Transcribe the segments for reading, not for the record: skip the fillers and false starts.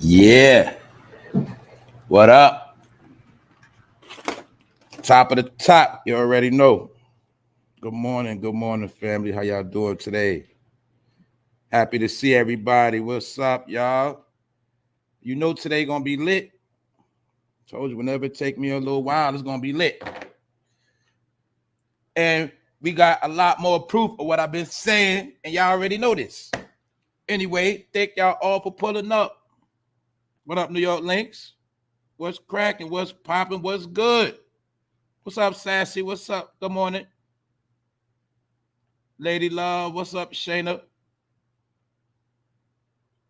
Yeah. What up? Top of the top. You already know. Good morning, family. How y'all doing today? Happy to see everybody. What's up, y'all? You know today gonna be lit. Told you whenever it take me a little while, it's gonna be lit. And we got a lot more proof of what I've been saying, and y'all already know this. Anyway, thank y'all all for pulling up. What up, New York Links? What's cracking? What's popping? What's good? What's up, Sassy? What's up? Good morning. Lady Love, what's up, Shayna?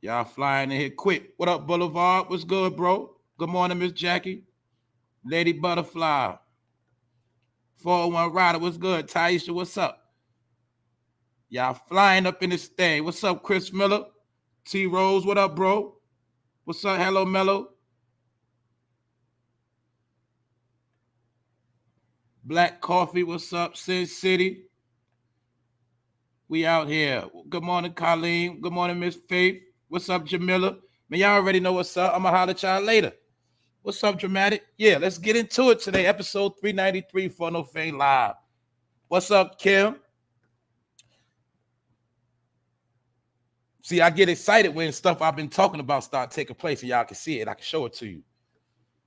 Y'all flying in here quick. What up, Boulevard? What's good, bro? Good morning, Miss Jackie. Lady Butterfly. 401 Rider, what's good? Taisha, what's up? Y'all flying up in this thing. What's up, Chris Miller? T Rose, what up, bro? What's up, Hello Mellow? Black Coffee, what's up, Sin City? We out here. Good morning, Colleen. Good morning, Miss Faith. What's up, Jamila? Man, y'all already know what's up. I'm going to holler at y'all later. What's up, Dramatic? Yeah, let's get into it today. Episode 393, For No Fame Live. What's up, Kim? See, I get excited when stuff I've been talking about start taking place and y'all can see it. I can show it to you.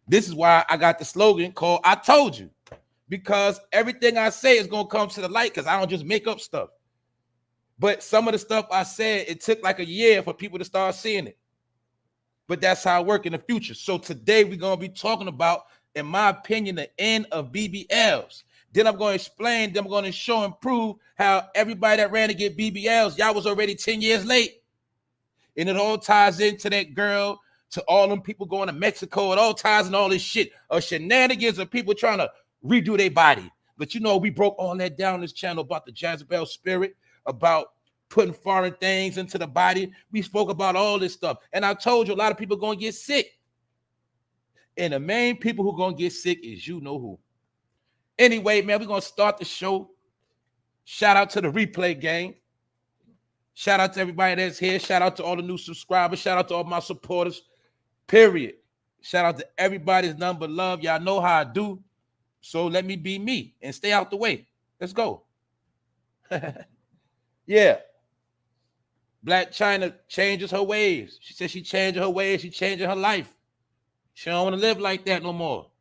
This is why I got the slogan called I Told You. Because everything I say is going to come to the light because I don't just make up stuff. But some of the stuff I said, it took like a year for people to start seeing it. But that's how it works in the future. So today we're going to be talking about, in my opinion, the end of BBL'S. Then I'm going to explain, then I'm going to show and prove how everybody that ran to get BBL'S, y'all was already 10 years late. And it all ties into that girl, to all them people going to Mexico. It all ties in all this shit of shenanigans of people trying to redo their body. But you know, we broke all that down on this channel about the Jezebel spirit, about putting foreign things into the body. We spoke about all this stuff. And I told you a lot of people are going to get sick. And the main people who are going to get sick is you know who. Anyway, man, we're going to start the show. Shout out to the replay gang. Shout out to everybody that's here. Shout out to all the new subscribers. Shout out to all my supporters. Period. Shout out to everybody's nothing but love. Y'all know how I do. So let me be me and stay out the way. Let's go. Yeah. BLAC CHYNA changes her ways. She said she changing her ways. She changing her life. She don't want to live like that no more.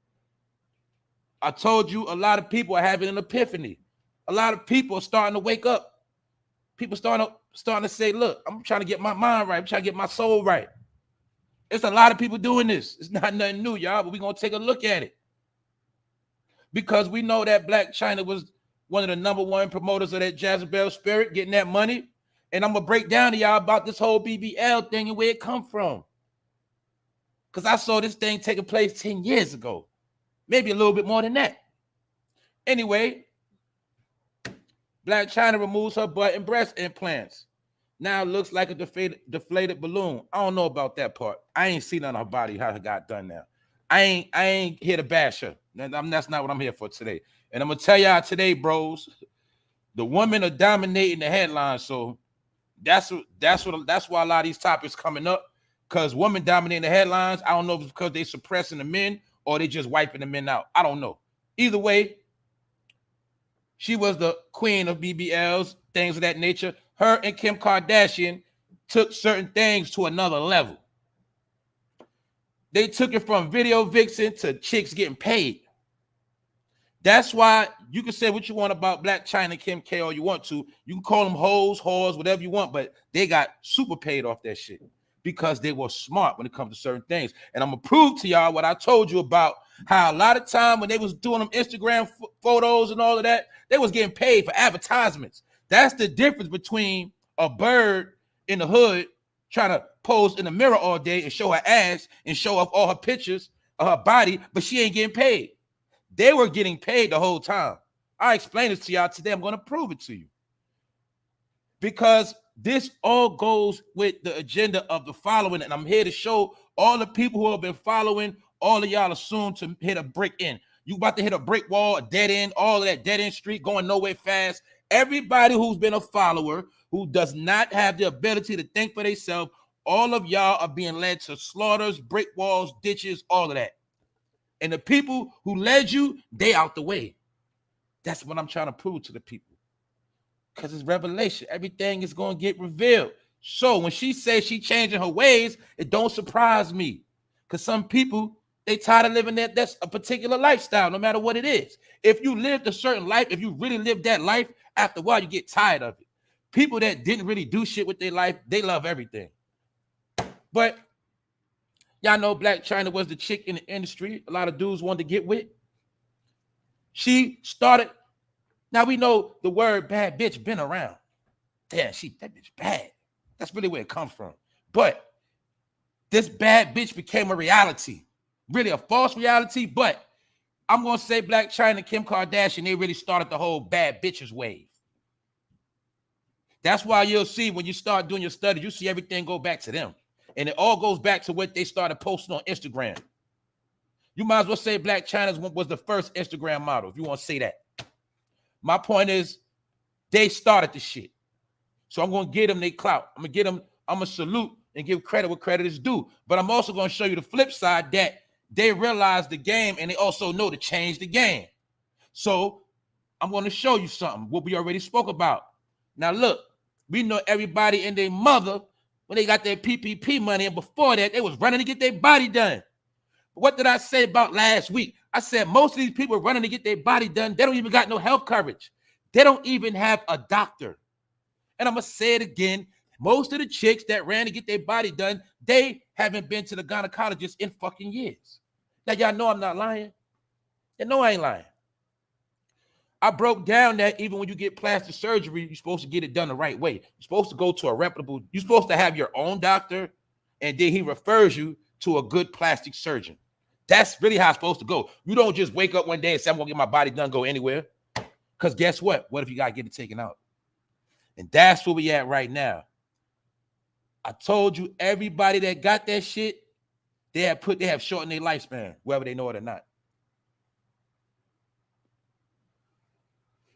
I told you a lot of people are having an epiphany. A lot of people are starting to wake up. People starting to say, look, I'm trying to get my mind right. I'm trying to get my soul right. It's a lot of people doing this. It's not nothing new, y'all, but we're going to take a look at it. Because we know that BLAC CHYNA was one of the #1 promoters of that Jezebel spirit, getting that money. And I'm going to break down to y'all about this whole BBL thing and where it come from. Because I saw this thing taking place 10 years ago. Maybe a little bit more than that. Anyway, BLAC CHYNA removes her butt and breast implants. Now it looks like a deflated balloon. I don't know about that part. I ain't seen on her body how it got done now. I ain't here to bash her. That's not what I'm here for today. And I'm going to tell y'all today, bros, the women are dominating the headlines. So that's why a lot of these topics coming up, because women dominating the headlines. I don't know if it's because they suppressing the men or they just wiping the men out. I don't know. Either way, she was the queen of BBLs, things of that nature. Her and Kim Kardashian took certain things to another level. They took it from video vixen to chicks getting paid. That's why you can say what you want about BLAC CHYNA, Kim K, all you want to. You can call them hoes, whores, whatever you want, but they got super paid off that shit because they were smart when it comes to certain things. And I'm going to prove to y'all what I told you about how a lot of time when they was doing them Instagram photos and all of that, they was getting paid for advertisements. That's the difference between a bird in the hood trying to pose in the mirror all day and show her ass and show off all her pictures of her body, but she ain't getting paid. They were getting paid the whole time. I explained this to y'all today. I'm going to prove it to you. Because this all goes with the agenda of the following. And I'm here to show all the people who have been following, all of y'all are soon to hit a brick end. You about to hit a brick wall, a dead end, all of that dead end street going nowhere fast. Everybody who's been a follower, who does not have the ability to think for themselves, All of y'all are being led to slaughters, brick walls, ditches, all of that. And the people who led you, they out the way. That's what I'm trying to prove to the people. Because it's revelation. Everything is going to get revealed. So when she says she changing her ways, it don't surprise me. Because some people, they tired of living that's a particular lifestyle, no matter what it is. If you lived a certain life, if you really lived that life, after a while, you get tired of it. People that didn't really do shit with their life, they love everything. But y'all know BLAC CHYNA was the chick in the industry a lot of dudes wanted to get with. She started. Now we know the word bad bitch been around. Damn, that bitch bad. That's really where it comes from. But this bad bitch became a reality. Really a false reality, but I'm going to say BLAC CHYNA, Kim Kardashian, they really started the whole bad bitches wave. That's why you'll see when you start doing your studies, you see everything go back to them. And it all goes back to what they started posting on Instagram. You might as well say BLAC CHYNA was the first Instagram model, if you want to say that. My point is, they started the shit. So I'm going to give them their clout. I'm going to salute and give credit where credit is due. But I'm also going to show you the flip side that they realize the game and they also know to change the game. So I'm going to show you something, what we already spoke about. Now, look, we know everybody and their mother, when they got their PPP money, and before that, they was running to get their body done. What did I say about last week? I said most of these people running to get their body done, they don't even got no health coverage. They don't even have a doctor. And I'm going to say it again. Most of the chicks that ran to get their body done, they haven't been to the gynecologist in fucking years. Now, y'all know I'm not lying. You know I ain't lying. I broke down that even when you get plastic surgery, you're supposed to get it done the right way. You're supposed to go to a reputable, you're supposed to have your own doctor, and then he refers you to a good plastic surgeon. That's really how it's supposed to go. You don't just wake up one day and say, I'm going to get my body done, go anywhere. Because guess what? What if you got to get it taken out? And that's where we at right now. I told you, everybody that got that shit, they have shortened their lifespan, whether they know it or not.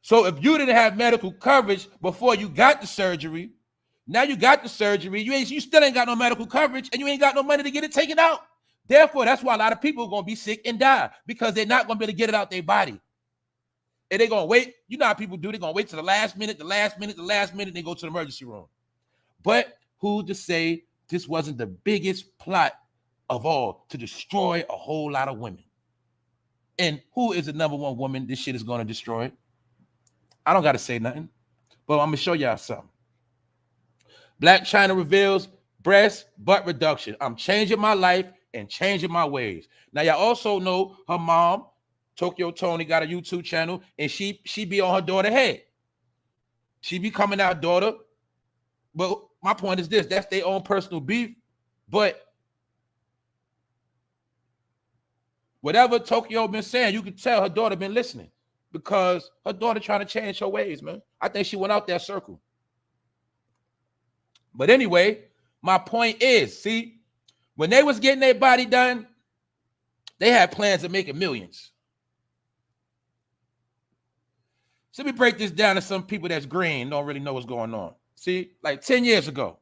So if you didn't have medical coverage before you got the surgery, now you got the surgery, you still ain't got no medical coverage and you ain't got no money to get it taken out. Therefore, that's why a lot of people are going to be sick and die, because they're not going to be able to get it out their body. And they're going to wait. You know how people do. They're going to wait to the last minute, and they go to the emergency room. But who's to say this wasn't the biggest plot of all to destroy a whole lot of women? And who is the number one woman this shit is going to destroy? I don't got to say nothing, but I'm going to show y'all something. BLAC CHYNA reveals breast butt reduction. I'm changing my life and changing my ways. Now, y'all also know her mom, Tokyo Tony, got a YouTube channel, and she be on her daughter's head. She be coming out daughter. But my point is this, that's their own personal beef. But whatever Tokyo been saying, you can tell her daughter been listening, because her daughter trying to change her ways, man. I think she went out that circle. But anyway, my point is, see, when they was getting their body done, they had plans of making millions. So let me break this down to some people that's green, don't really know what's going on. See, like 10 years ago,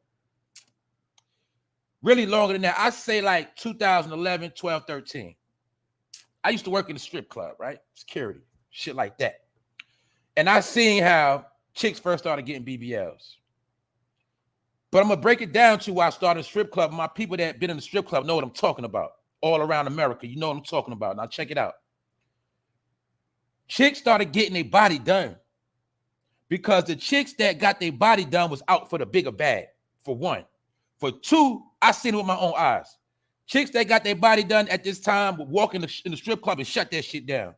really longer than that, I say like 2011, 12, 13. I used to work in the strip club, right? Security, shit like that. And I seen how chicks first started getting BBL'S. But I'm going to break it down to why I started a strip club. My people that been in the strip club know what I'm talking about. All around America, you know what I'm talking about. Now check it out. Chicks started getting their body done because the chicks that got their body done was out for the bigger bag, for one. For two, I seen it with my own eyes. Chicks that got their body done at this time would walk in the strip club and shut that shit down.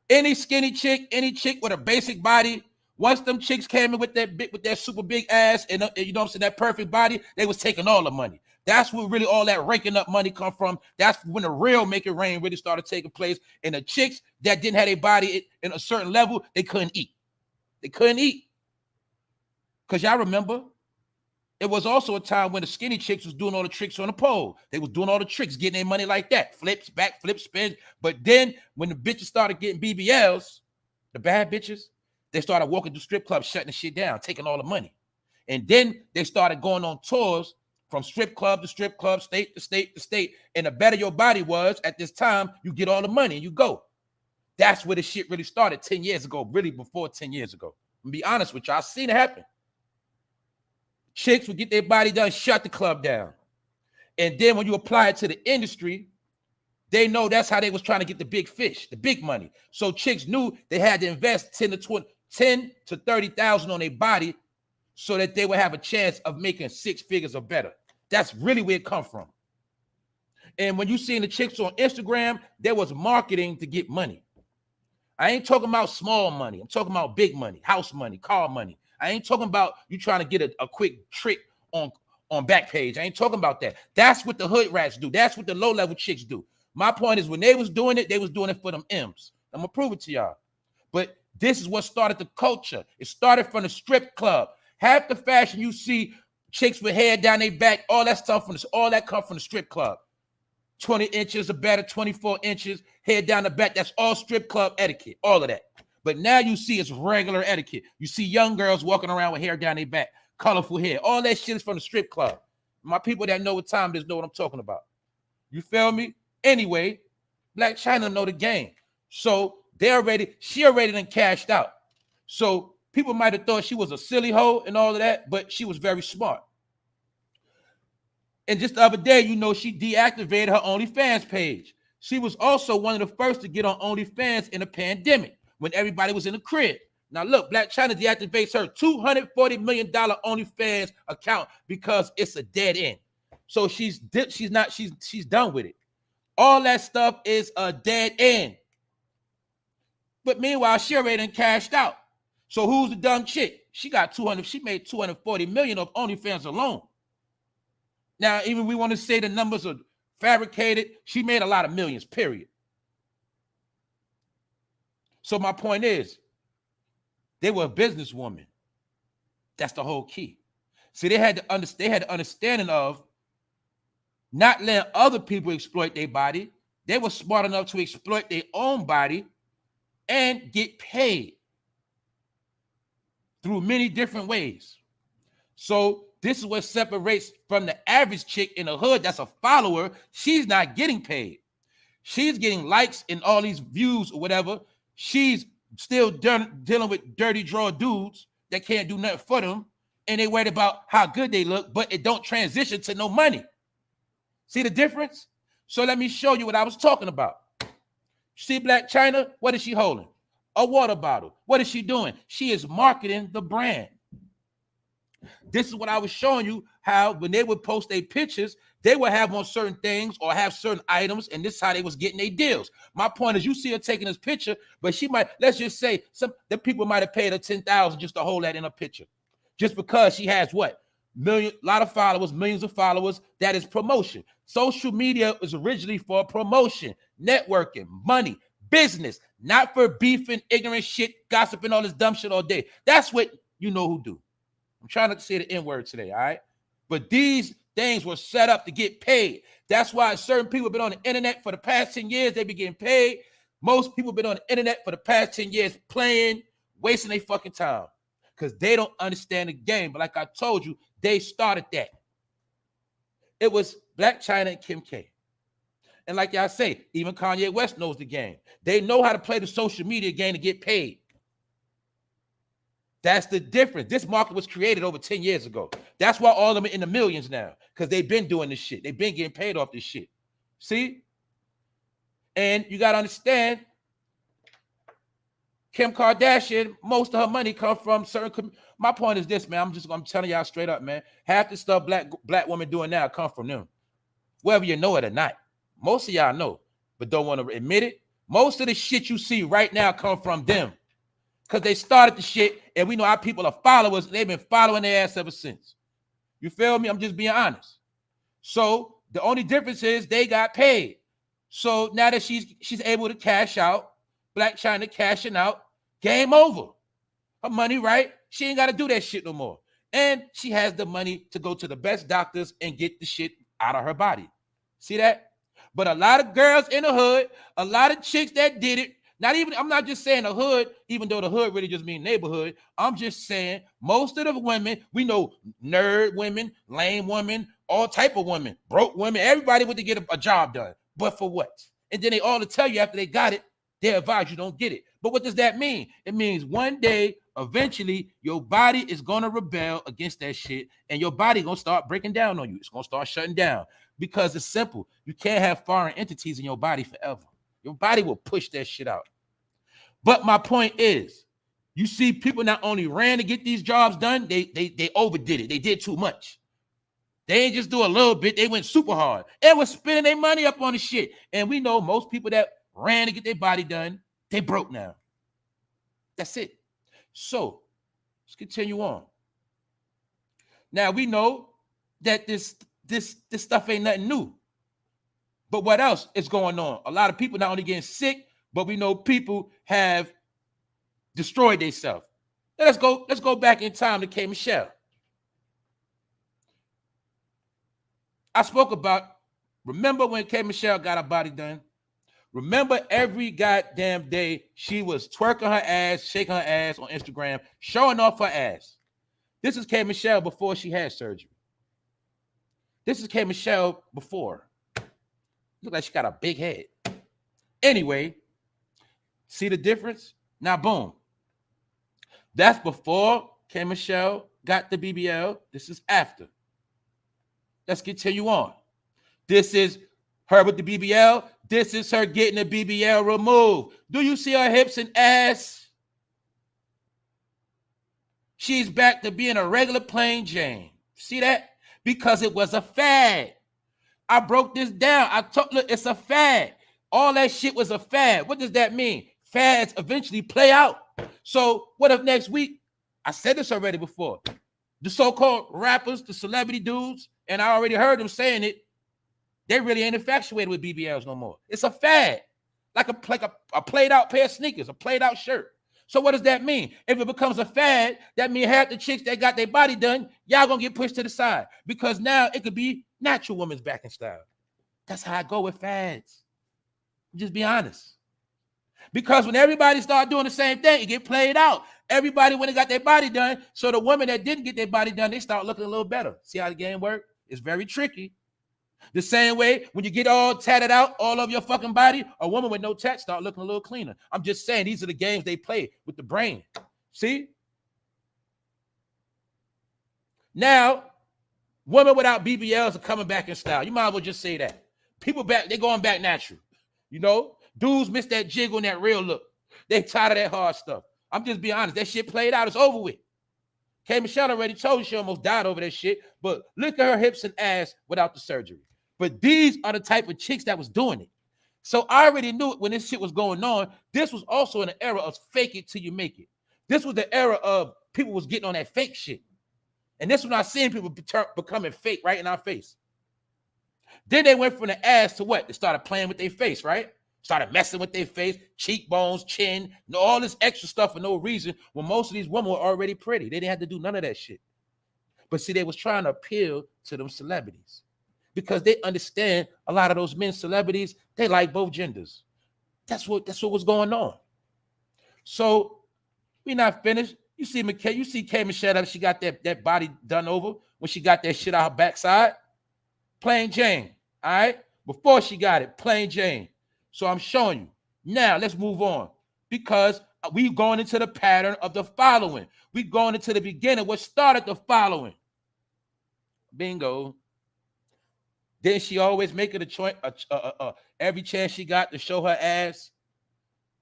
Any skinny chick, any chick with a basic body, once them chicks came in with that super big ass and you know what I'm saying, that perfect body, they was taking all the money. That's where really all that raking up money come from. That's when the real make it rain really started taking place. And the chicks that didn't have a body in a certain level, they couldn't eat. They couldn't eat. Because y'all remember, it was also a time when the skinny chicks was doing all the tricks on the pole. They was doing all the tricks, getting their money like that. Flips, back flips, spins. But then when the bitches started getting BBL'S, the bad bitches, they started walking to strip clubs, shutting the shit down, taking all the money. And then they started going on tours from strip club to strip club, state to state to state. And the better your body was at this time, you get all the money and you go. That's where the shit really started 10 years ago, really before 10 years ago. I'm gonna be honest with you, I seen it happen. Chicks would get their body done, shut the club down. And then when you apply it to the industry, they know that's how they was trying to get the big fish, the big money. So chicks knew they had to invest 10 to 30,000 on their body so that they would have a chance of making 6 figures or better. That's really where it come from. And when you seen the chicks on Instagram, there was marketing to get money. I ain't talking about small money. I'm talking about big money, house money, car money. I ain't talking about you trying to get a quick trick on Backpage. I ain't talking about that. That's what the hood rats do. That's what the low-level chicks do. My point is when they was doing it for them M's. I'm going to prove it to y'all. But this is what started the culture. It started from the strip club. Half the fashion you see, chicks with hair down their back, all that stuff, all that come from the strip club. 20 inches or better, 24 inches, hair down the back. That's all strip club etiquette, all of that. But now you see it's regular etiquette. You see young girls walking around with hair down their back, colorful hair. All that shit is from the strip club. My people that know what time it is know what I'm talking about. You feel me? Anyway, BLAC CHYNA know the game. So she already done cashed out. So people might have thought she was a silly hoe and all of that, but she was very smart. And just the other day, you know, she deactivated her OnlyFans page. She was also one of the first to get on OnlyFans in a pandemic when everybody was in the crib. Now look, BLAC CHYNA deactivates her $240 million OnlyFans account because it's a dead end. So she's done with it. All that stuff is a dead end. But meanwhile, she already done cashed out. So who's the dumb chick? She made $240 million off OnlyFans alone. Now, even we want to say the numbers are fabricated, she made a lot of millions, period. So my point is, they were a businesswoman. That's the whole key. See, they had the understanding of not letting other people exploit their body. They were smart enough to exploit their own body and get paid through many different ways. So this is what separates from the average chick in the hood that's a follower. She's not getting paid. She's getting likes and all these views or whatever. She's still dealing with dirty draw dudes that can't do nothing for them, and they worried about how good they look, but it don't transition to no money. See the difference? So let me show you what I was talking about. See BLAC CHYNA? What is she holding? A water bottle. What is she doing? She is marketing the brand. This is what I was showing you, how when they would post their pictures, they would have on certain things or have certain items, and this is how they was getting their deals. My point is, you see her taking this picture, but she might, let's just say, the people might have paid her $10,000 just to hold that in a picture, just because she has what? A lot of followers, millions of followers. That is promotion. Social media was originally for promotion, networking, money, business, not for beefing, ignorant shit, gossiping, all this dumb shit all day. That's what you know who do. I'm trying not to say the N-word today, all right? But these things were set up to get paid. That's why certain people have been on the internet for the past 10 years. They be getting paid. Most people have been on the internet for the past 10 years playing, wasting their fucking time because they don't understand the game. But like I told you, they started that. It was BLAC CHYNA and Kim K. And like y'all say, even Kanye West knows the game. They know how to play the social media game to get paid. That's the difference. This market was created over 10 years ago. That's why all of them are in the millions now, because they've been doing this shit. They've been getting paid off this shit. See? And you got to understand, Kim Kardashian, most of her money comes from certain. My point is this, man. I'm telling y'all straight up, man. Half the stuff black women doing now come from them, whether you know it or not. Most of y'all know, but don't want to admit it. Most of the shit you see right now come from them. Because they started the shit, and we know our people are followers, and they've been following their ass ever since. You feel me? I'm just being honest. So the only difference is they got paid. So now that she's able to cash out, BLAC CHYNA cashing out, game over. Her money, right? She ain't got to do that shit no more. And she has the money to go to the best doctors and get the shit out of her body. See that? But a lot of girls in the hood, a lot of chicks that did it, I'm not just saying the hood, even though the hood really just means neighborhood. I'm just saying most of the women, we know nerd women, lame women, all type of women, broke women, everybody went to get a job done. But for what? And then they all to tell you after they got it, they advise you don't get it. But what does that mean? It means one day, eventually, your body is going to rebel against that shit, and your body going to start breaking down on you. It's going to start shutting down because it's simple. You can't have foreign entities in your body forever. Your body will push that shit out. But my point is, you see people not only ran to get these jobs done, they overdid it. They did too much. They ain't just do a little bit. They went super hard. They was spending their money up on the shit. And we know most people that ran to get their body done, they broke now. That's it. So let's continue on. Now we know that this stuff ain't nothing new. But what else is going on? A lot of people not only getting sick, but we know people have destroyed themselves. Let's go back in time to K. Michelle. I spoke about, remember when K. Michelle got her body done? Remember every goddamn day she was twerking her ass, shaking her ass on Instagram, showing off her ass. This is K. Michelle before she had surgery. This is K. Michelle before. Look like she got a big head. Anyway, see the difference? Now, boom. That's before K. Michelle got the BBL. This is after. Let's continue on. This is her with the BBL. This is her getting the BBL removed. Do you see her hips and ass? She's back to being a regular plain Jane. See that? Because it was a fad. I broke this down. I told, look, it's a fad. All that shit was a fad. What does that mean? Fads eventually play out. So what if next week, I said this already before, the so-called rappers, the celebrity dudes, and I already heard them saying it, they really ain't infatuated with BBLs no more. It's a fad, like a played out pair of sneakers, a played out shirt. So what does that mean? If it becomes a fad, that means half the chicks that got their body done, y'all gonna get pushed to the side because now it could be natural women's back in style. That's how I go with fads. Just be honest. Because when everybody start doing the same thing, it get played out. Everybody when they got their body done, so the women that didn't get their body done, they start looking a little better. See how the game works? It's very tricky. The same way when you get all tatted out, all of your fucking body, a woman with no tat start looking a little cleaner. I'm just saying these are the games they play with the brain. See? Now, women without BBLs are coming back in style. You might as well just say that. People back, they going back natural. You know? Dudes miss that jiggle and that real look. They tired of that hard stuff. I'm just being honest. That shit played out. It's over with. K. Michelle already told you she almost died over that shit. But look at her hips and ass without the surgery. But these are the type of chicks that was doing it. So I already knew it when this shit was going on. This was also in the era of fake it till you make it. This was the era of people was getting on that fake shit. And this when I seen people becoming fake right in our face. Then they went from the ass to what? They started playing with their face, right? Started messing with their face, cheekbones, chin, all this extra stuff for no reason when most of these women were already pretty. They didn't have to do none of that shit. But see, they was trying to appeal to them celebrities because they understand a lot of those men celebrities, they like both genders. That's what was going on. So we not finished. You see K. Michelle, she got that body done over when she got that shit out her backside. Plain Jane, all right? Before she got it, plain Jane. So I'm showing you. Now let's move on because we've gone into the pattern of the following. We've gone into the beginning. What started the following? Bingo. Then she always make it a choice every chance she got to show her ass.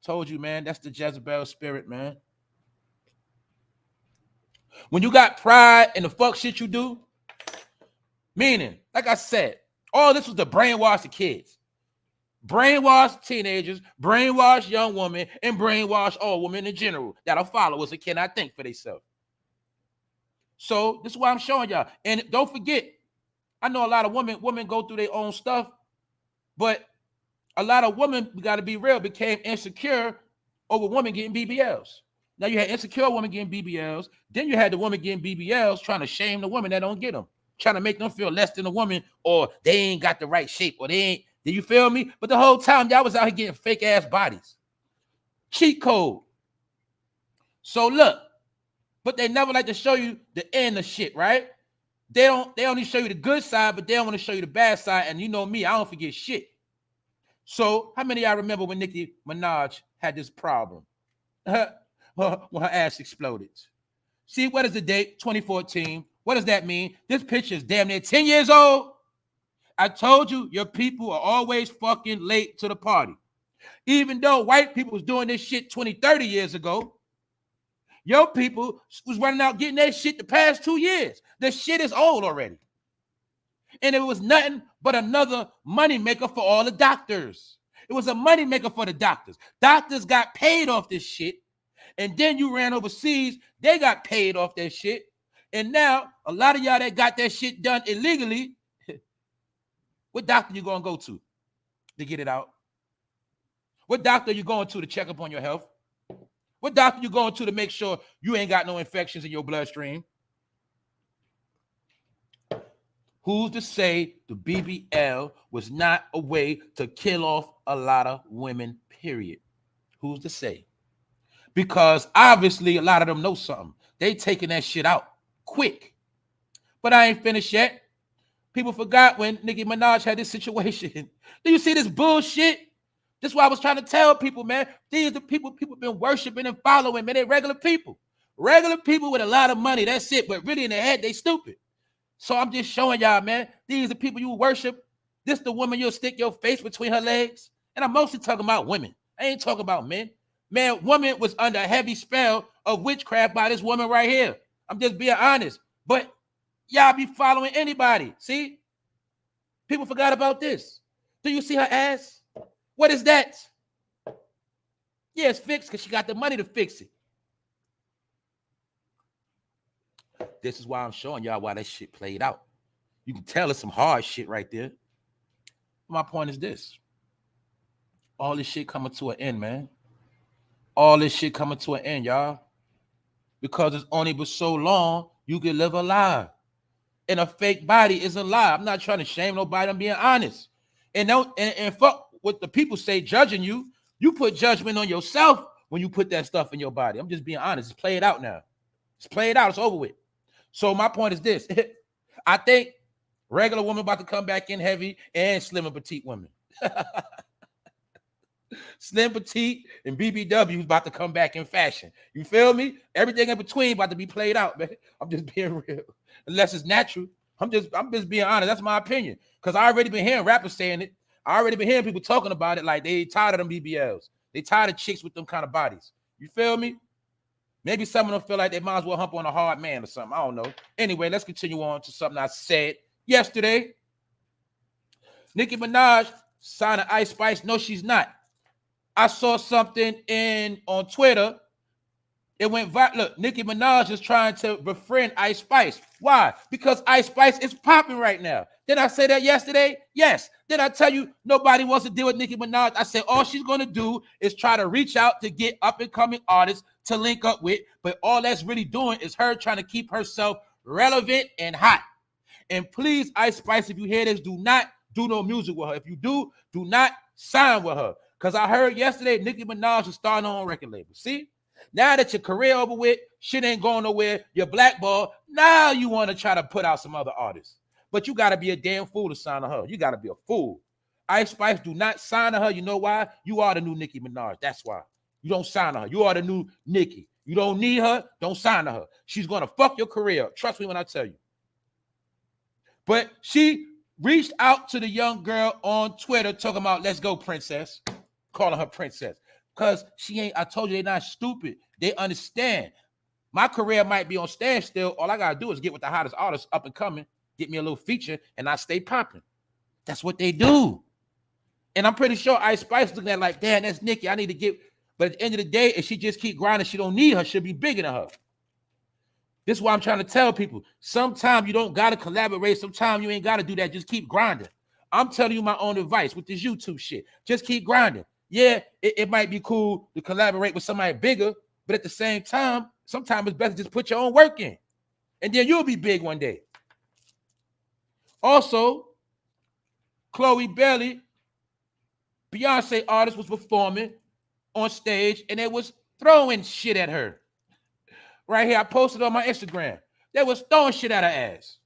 Told you, man, that's the Jezebel spirit, man. When you got pride in the fuck shit you do, meaning, like I said, all this was to brainwash the kids. Brainwash teenagers, brainwash young women, and brainwash all women in general that are followers and cannot think for themselves. So this is why I'm showing y'all. And don't forget, I know a lot of women go through their own stuff, but a lot of women, we got to be real, became insecure over women getting BBLs. Now you had insecure women getting BBLs. Then you had the woman getting BBLs trying to shame the women that don't get them, trying to make them feel less than a woman, or they ain't got the right shape, or they ain't. Do you feel me? But the whole time y'all was out here getting fake ass bodies. Cheat code. So look, but they never like to show you the end of shit, right? They only show you the good side, but they don't want to show you the bad side. And you know me, I don't forget shit. So how many of y'all remember when Nicki Minaj had this problem? When her ass exploded. See, what is the date? 2014. What does that mean? This picture is damn near 10 years old. I told you, your people are always fucking late to the party. Even though white people was doing this shit 20, 30 years ago, your people was running out getting that shit the past 2 years. The shit is old already. And it was nothing but another moneymaker for all the doctors. It was a moneymaker for the doctors. Doctors got paid off this shit. And then you ran overseas, they got paid off that shit. And now, a lot of y'all that got that shit done illegally, what doctor you gonna go to get it out? What doctor you going to check up on your health? What doctor you going to make sure you ain't got no infections in your bloodstream? Who's to say the BBL was not a way to kill off a lot of women, period? Who's to say? Because obviously a lot of them know something. They taking that shit out quick. But I ain't finished yet. People forgot when Nicki Minaj had this situation. Do you see this bullshit? This is why I was trying to tell people, man. These are the people been worshiping and following, man. They're regular people. Regular people with a lot of money. That's it. But really in their head, they stupid. So I'm just showing y'all, man. These are people you worship. This the woman you'll stick your face between her legs. And I'm mostly talking about women. I ain't talking about men. Man, woman was under a heavy spell of witchcraft by this woman right here. I'm just being honest. But y'all be following anybody. See? People forgot about this. Do you see her ass? What is that? Yeah, it's fixed because she got the money to fix it. This is why I'm showing y'all why that shit played out. You can tell it's some hard shit right there. My point is this. All this shit coming to an end, man. All this shit coming to an end, y'all. Because it's only but so long you can live a lie. And a fake body is a lie. I'm not trying to shame nobody. I'm being honest. And fuck what the people say judging you. You put judgment on yourself when you put that stuff in your body. I'm just being honest. It's played out now. It's played out. It's over with. So my point is this. I think regular women about to come back in heavy and slim and petite women. Slim, petite, and BBW about to come back in fashion. You feel me? Everything in between about to be played out, man. I'm just being real. Unless it's natural. I'm just being honest. That's my opinion. Because I already been hearing rappers saying it. I already been hearing people talking about it like they tired of them BBLs. They tired of chicks with them kind of bodies. You feel me? Maybe some of them feel like they might as well hump on a hard man or something. I don't know. Anyway, let's continue on to something I said yesterday. Nicki Minaj signed an Ice Spice. No, she's not. I saw something on Twitter. It went viral. Look, Nicki Minaj is trying to befriend Ice Spice. Why? Because Ice Spice is popping right now. Did I say that yesterday? Yes. Did I tell you nobody wants to deal with Nicki Minaj? I said all she's going to do is try to reach out to get up-and-coming artists to link up with, but all that's really doing is her trying to keep herself relevant and hot. And please, Ice Spice, if you hear this, do not do no music with her. If you do, do not sign with her. Because I heard yesterday Nicki Minaj is starting her own record label. See? Now that your career over with, shit ain't going nowhere, you're blackballed, now you want to try to put out some other artists. But you got to be a damn fool to sign to her. You got to be a fool. Ice Spice, do not sign to her. You know why? You are the new Nicki Minaj. That's why. You don't sign to her. You are the new Nicki. You don't need her. Don't sign to her. She's going to fuck your career up. Trust me when I tell you. But she reached out to the young girl on Twitter talking about, let's go, princess. Calling her princess. Because she ain't, I told you they're not stupid. They understand. My career might be on standstill. All I got to do is get with the hottest artists up and coming, get me a little feature, and I stay popping. That's what they do. And I'm pretty sure Ice Spice looking at it like, damn, that's Nicki. I need to get, but at the end of the day, if she just keep grinding, she don't need her. She'll be bigger than her. This is why I'm trying to tell people. Sometimes you don't got to collaborate. Sometimes you ain't got to do that. Just keep grinding. I'm telling you my own advice with this YouTube shit. Just keep grinding. Yeah, it might be cool to collaborate with somebody bigger, but at the same time, sometimes it's better to just put your own work in. And then you'll be big one day. Also, Chloe Bailey, Beyonce artist, was performing on stage and they was throwing shit at her. Right here, I posted on my Instagram. They was throwing shit at her ass.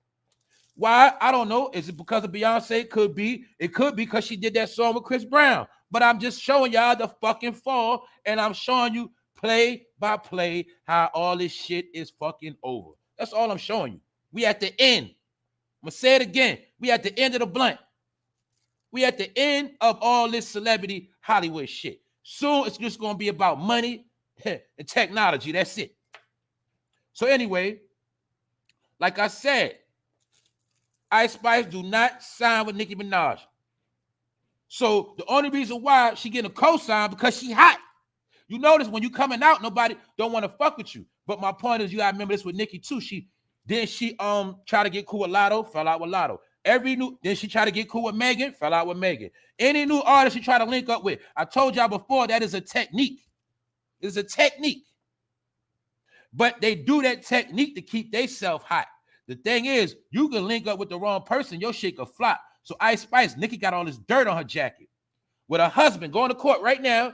Why? I don't know. Is it because of Beyonce? Could be. It could be because she did that song with Chris Brown. But I'm just showing y'all the fucking fall, and I'm showing you play by play how all this shit is fucking over. That's all I'm showing you. We at the end. I'm gonna say it again. We at the end of the blunt. We at the end of all this celebrity Hollywood shit. Soon it's just gonna be about money and technology. That's it. So anyway, like I said, Ice Spice do not sign with Nicki Minaj. So the only reason why she getting a co-sign because she hot. You notice when you coming out, nobody don't want to fuck with you. But my point is, you gotta remember this with Nicki too. She try to get cool with Lotto, fell out with Lotto. Then she tried to get cool with Megan, fell out with Megan. Any new artist she try to link up with, I told y'all before, that is a technique. It's a technique. But they do that technique to keep themselves hot. The thing is, you can link up with the wrong person, your shit could flop. So Ice Spice, Nicki got all this dirt on her jacket. With her husband going to court right now,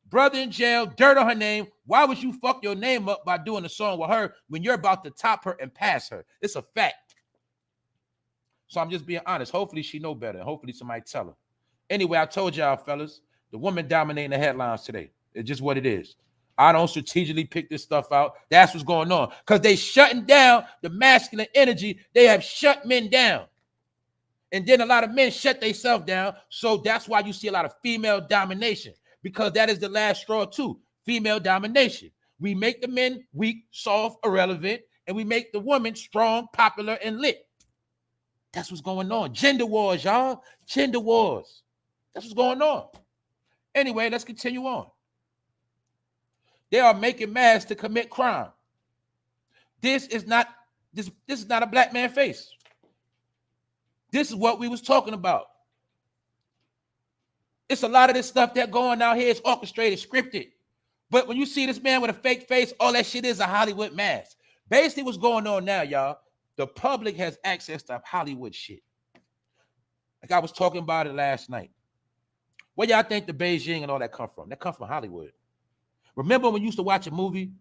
brother in jail, dirt on her name. Why would you fuck your name up by doing a song with her when you're about to top her and pass her? It's a fact. So I'm just being honest. Hopefully she know better. Hopefully somebody tell her. Anyway, I told y'all, fellas, the woman dominating the headlines today. It's just what it is. I don't strategically pick this stuff out. That's what's going on. Because they shutting down the masculine energy. They have shut men down. And then a lot of men shut themselves down. So that's why you see a lot of female domination. Because that is the last straw too. Female domination. We make the men weak, soft, irrelevant. And we make the women strong, popular, and lit. That's what's going on. Gender wars, y'all. Gender wars. That's what's going on. Anyway, let's continue on. They are making masks to commit crime. This is not a black man face. This is what we was talking about. It's a lot of this stuff that going out here is orchestrated, scripted. But when you see this man with a fake face, all that shit is a Hollywood mask. Basically, what's going on now, y'all, the public has access to Hollywood shit. Like I was talking about it last night. Where y'all think the Beijing and all that come from? That come from Hollywood. Remember when you used to watch a movie,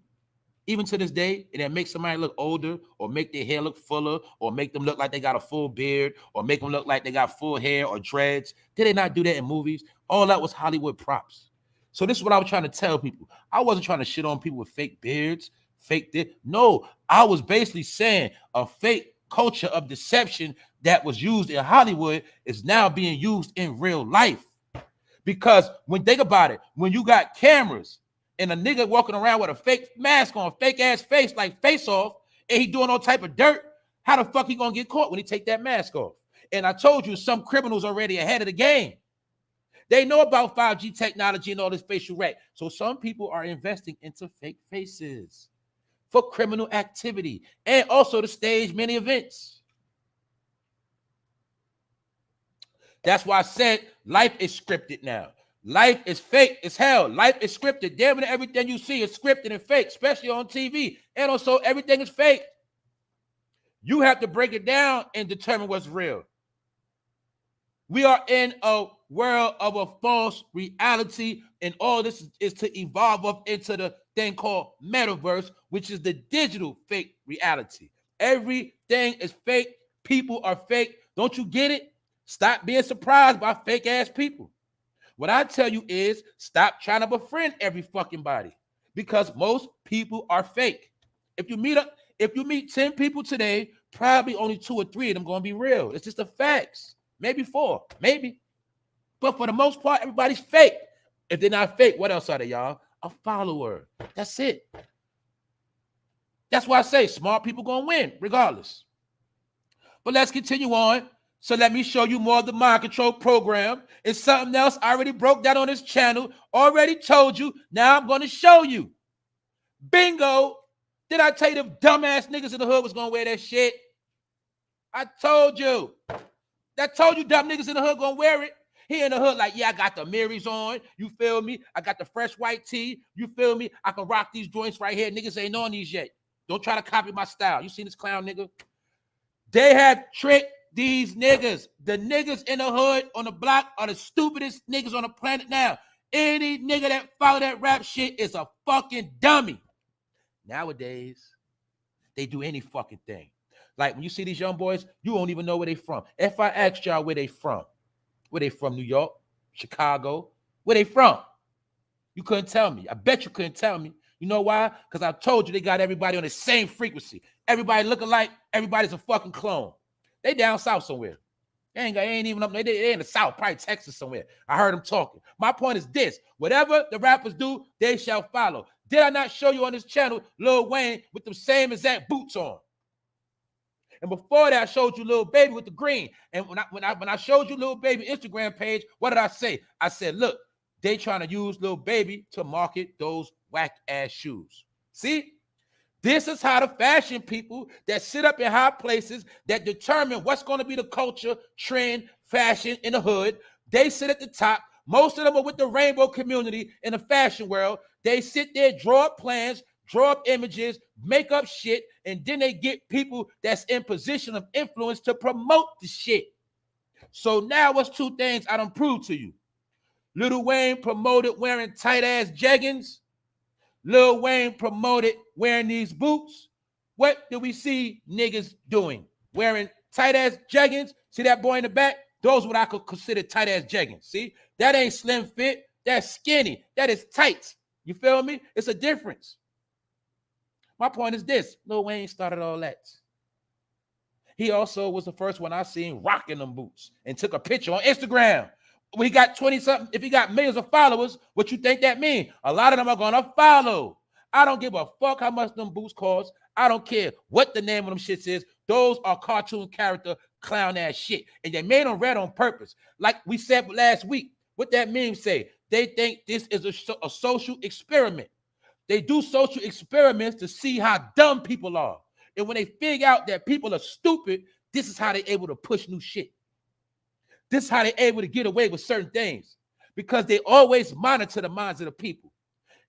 even to this day, and it makes somebody look older or make their hair look fuller or make them look like they got a full beard or make them look like they got full hair or dreads? Did they not do that in movies? All that was Hollywood props. So this is what I was trying to tell people. I wasn't trying to shit on people with fake beards, fake this. No, I was basically saying a fake culture of deception that was used in Hollywood is now being used in real life. Because when think about it, when you got cameras and a nigga walking around with a fake mask on, fake ass face like Face Off, and he doing all type of dirt, how the fuck he gonna get caught when he take that mask off? And I told you some criminals already ahead of the game. They know about 5G technology and all this facial rec. So some people are investing into fake faces for criminal activity and also to stage many events. That's why I said life is scripted now. Life is fake as hell. Life is scripted. Damn it, everything you see is scripted and fake, especially on TV. And also everything is fake. You have to break it down and determine what's real. We are in a world of a false reality, and all this is to evolve up into the thing called metaverse, which is the digital fake reality. Everything is fake. People are fake. Don't you get it? Stop being surprised by fake ass people. What I tell you is stop trying to befriend every fucking body because most people are fake. If you meet 10 people today, probably only 2 or 3 of them going to be real. It's just the facts. Maybe 4, maybe. But for the most part, everybody's fake. If they're not fake, what else are they, y'all? A follower. That's it. That's why I say smart people going to win regardless. But let's continue on. So let me show you more of the mind control program. It's something else I already broke down on this channel. Already told you. Now I'm going to show you. Bingo. Did I tell you the dumbass niggas in the hood was going to wear that shit? I told you. I told you dumb niggas in the hood going to wear it. He in the hood like, yeah, I got the Marys on. You feel me? I got the fresh white tee. You feel me? I can rock these joints right here. Niggas ain't on these yet. Don't try to copy my style. You seen this clown nigga? They have tricked these niggas. The niggas in the hood on the block are the stupidest niggas on the planet now. Any nigga that follow that rap shit is a fucking dummy. Nowadays, they do any fucking thing. Like when you see these young boys, you won't even know where they from. If I asked y'all where they from, New York, Chicago, where they from? You couldn't tell me. I bet you couldn't tell me. You know why? Because I told you they got everybody on the same frequency. Everybody looking like everybody's a fucking clone. They down south somewhere. They ain't even up there. They in the south, probably Texas somewhere. I heard them talking. My point is this. Whatever the rappers do, they shall follow. Did I not show you on this channel Lil Wayne with the same exact boots on? And before that, I showed you Lil Baby with the green. And when I showed you Lil Baby Instagram page, what did I say? I said, look, they trying to use Lil Baby to market those whack-ass shoes. See? This is how the fashion people that sit up in high places that determine what's going to be the culture, trend, fashion in the hood, they sit at the top. Most of them are with the rainbow community in the fashion world. They sit there, draw up plans, draw up images, make up shit, and then they get people that's in position of influence to promote the shit. So now what's two things I done proved to you? Lil Wayne promoted wearing tight-ass jeggings. Lil Wayne promoted wearing these boots. What do we see niggas doing? Wearing tight-ass jeggings. See that boy in the back? Those what I could consider tight-ass jeggings. See? That ain't slim fit. That's skinny. That is tight. You feel me? It's a difference. My point is this. Lil Wayne started all that. He also was the first one I seen rocking them boots and took a picture on Instagram. When he got 20-something, if he got millions of followers, what you think that mean? A lot of them are going to follow. I don't give a fuck how much them boots cost. I don't care what the name of them shits is. Those are cartoon character clown ass shit. And they made them red on purpose. Like we said last week, what that meme say? They think this is a social experiment. They do social experiments to see how dumb people are. And when they figure out that people are stupid, this is how they're able to push new shit. This is how they're able to get away with certain things, because they always monitor the minds of the people.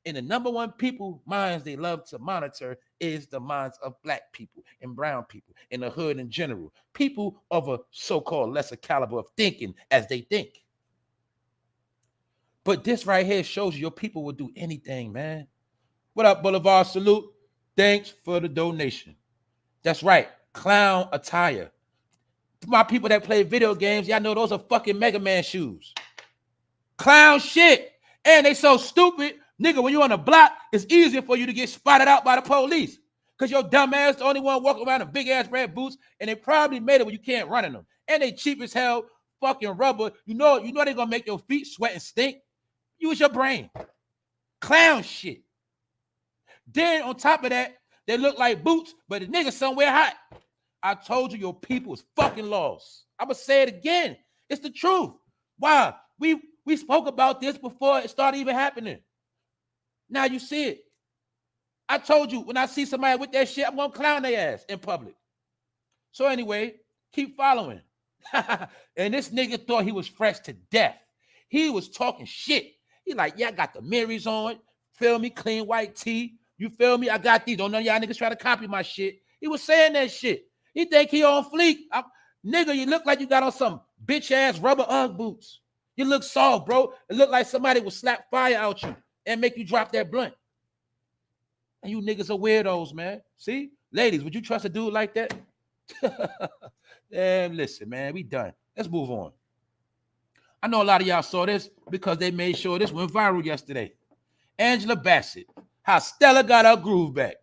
And the number one people minds they love to monitor is the minds of black people and brown people in the hood in general. People of a so-called lesser caliber of thinking as they think. But this right here shows you your people will do anything, man. What up, Boulevard? Salute. Thanks for the donation. That's right. Clown attire. My people that play video games, y'all know those are fucking Mega Man shoes. Clown shit. And they so stupid, nigga, when you on the block, it's easier for you to get spotted out by the police. Because your dumb ass the only one walking around in big ass red boots, and they probably made it where you can't run in them. And they cheap as hell, fucking rubber. You know they're gonna make your feet sweat and stink. Use your brain. Clown shit. Then on top of that, they look like boots, but the nigga somewhere hot. I told you your people is fucking lost. I'm going to say it again. It's the truth. Why? We spoke about this before it started even happening. Now you see it. I told you when I see somebody with that shit, I'm going to clown their ass in public. So anyway, keep following. And this nigga thought he was fresh to death. He was talking shit. He like, yeah, I got the mirrors on. Feel me? Clean white tee. You feel me? I got these. Don't none of y'all niggas try to copy my shit. He was saying that shit. He think he on fleek. Nigga, you look like you got on some bitch-ass rubber Ugg boots. You look soft, bro. It look like somebody would slap fire out you and make you drop that blunt. And you niggas are weirdos, man. See? Ladies, would you trust a dude like that? Damn, listen, man. We done. Let's move on. I know a lot of y'all saw this because they made sure this went viral yesterday. Angela Bassett. How Stella got her groove back.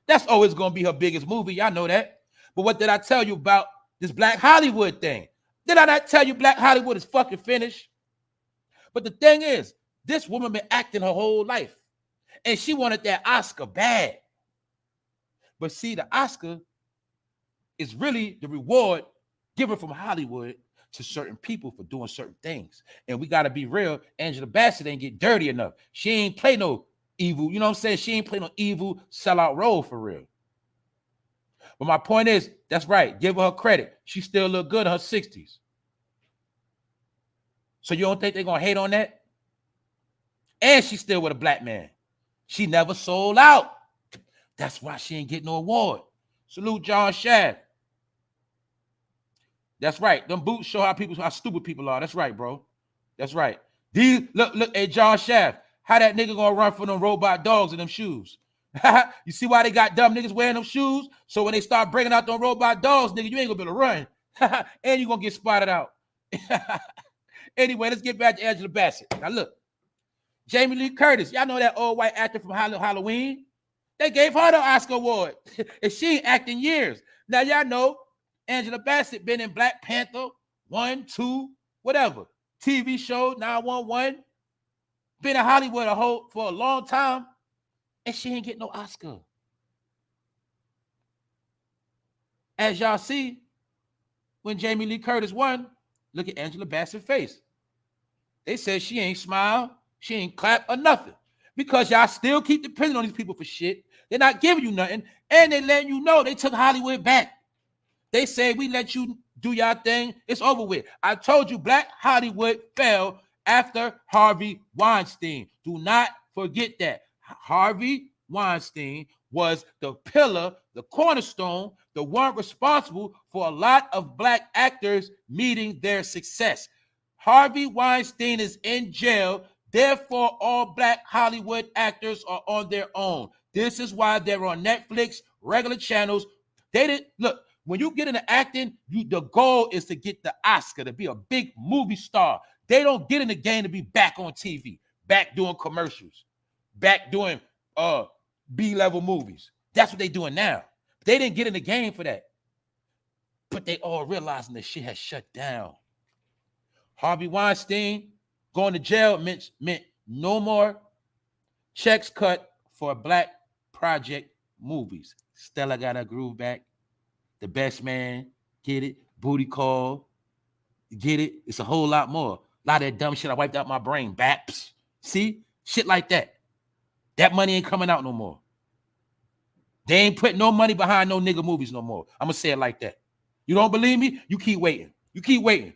That's always going to be her biggest movie. Y'all know that. But what did I tell you about this Black Hollywood thing? Did I not tell you Black Hollywood is fucking finished? But the thing is, this woman been acting her whole life. And she wanted that Oscar bad. But see, the Oscar is really the reward given from Hollywood to certain people for doing certain things. And we got to be real. Angela Bassett ain't get dirty enough. She ain't play no evil, you know what I'm saying? She ain't play no evil sellout role for real. But my point is, that's right. Give her credit. She still look good in her 60s. So you don't think they're going to hate on that? And she's still with a black man. She never sold out. That's why she ain't getting no award. Salute John Shaft. That's right. Them boots show how stupid people are. That's right, bro. That's right. Look, hey, John Shaft. How that nigga gonna run for them robot dogs in them shoes? You see why they got dumb niggas wearing them shoes? So when they start bringing out them robot dogs, nigga, you ain't gonna be able to run. And you're gonna get spotted out. Anyway, let's get back to Angela Bassett. Now look, Jamie Lee Curtis, y'all know that old white actor from Halloween? They gave her the Oscar award. And she ain't acting years. Now y'all know Angela Bassett been in Black Panther 1, 2, whatever. TV show 911. Been in Hollywood for a long time. And she ain't get no Oscar. As y'all see, when Jamie Lee Curtis won, look at Angela Bassett's face. They said she ain't smile, she ain't clap or nothing. Because y'all still keep depending on these people for shit. They're not giving you nothing. And they letting you know they took Hollywood back. They say we let you do y'all thing. It's over with. I told you Black Hollywood fell after Harvey Weinstein. Do not forget that. Harvey Weinstein was the pillar, the cornerstone, the one responsible for a lot of Black actors meeting their success. Harvey Weinstein is in jail. Therefore, all Black Hollywood actors are on their own. This is why they're on Netflix, regular channels. They didn't look. When you get into acting, the goal is to get the Oscar, to be a big movie star. They don't get in the game to be back on TV, back doing commercials, back doing B-level movies. That's what they're doing now. They didn't get in the game for that. But they all realizing that shit has shut down. Harvey Weinstein going to jail meant no more checks cut for Black project movies. Stella got her groove back. The Best Man, get it? Booty Call, get it? It's a whole lot more. A lot of that dumb shit I wiped out my brain. BAPS. See? Shit like that. That money ain't coming out no more. They ain't putting no money behind no nigga movies no more. I'm going to say it like that. You don't believe me? You keep waiting. You keep waiting.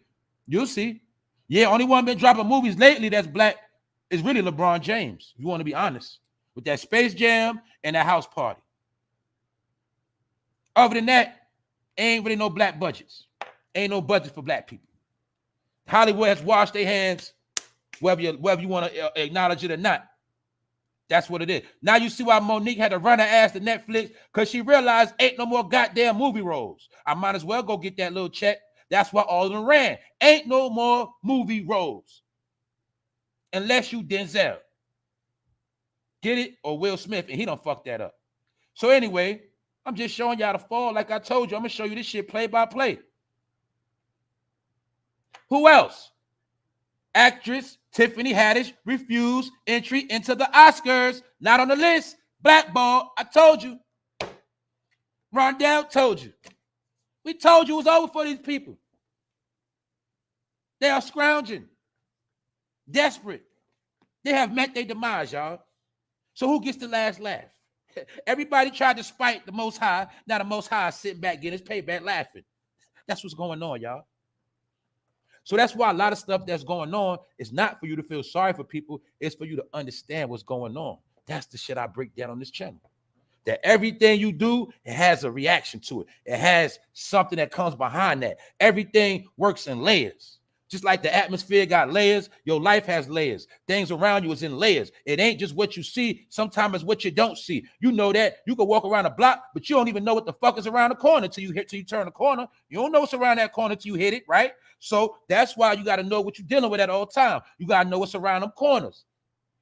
You'll see. Yeah, only one been dropping movies lately that's Black is really LeBron James. You want to be honest. With that Space Jam and that House Party. Other than that, ain't really no Black budgets. Ain't no budget for Black people. Hollywood has washed their hands, whether you want to acknowledge it or not. That's what it is. Now you see why Monique had to run her ass to Netflix, because she realized ain't no more goddamn movie roles. I might as well go get that little check. That's why all of them ran. Ain't no more movie roles. Unless you Denzel. Get it? Or Will Smith, and he done fucked that up. So anyway, I'm just showing y'all the fall. Like I told you, I'm going to show you this shit play by play. Who else? Actress Tiffany Haddish refused entry into the Oscars. Not on the list. Blackball. I told you. Rondell told you. We told you it was over for these people. They are scrounging. Desperate. They have met their demise, y'all. So who gets the last laugh? Everybody tried to spite the Most High. Now the Most High is sitting back, getting his payback, laughing. That's what's going on, y'all. So that's why a lot of stuff that's going on is not for you to feel sorry for people. It's for you to understand what's going on. That's the shit I break down on this channel. That everything you do, it has a reaction to it. It has something that comes behind that. Everything works in layers. Just like the atmosphere got layers, your life has layers. Things around you is in layers. It ain't just what you see. Sometimes it's what you don't see. You know that. You can walk around a block, but you don't even know what the fuck is around the corner till you turn the corner. You don't know what's around that corner till you hit it, right? So that's why you got to know what you're dealing with at all times. You got to know what's around them corners.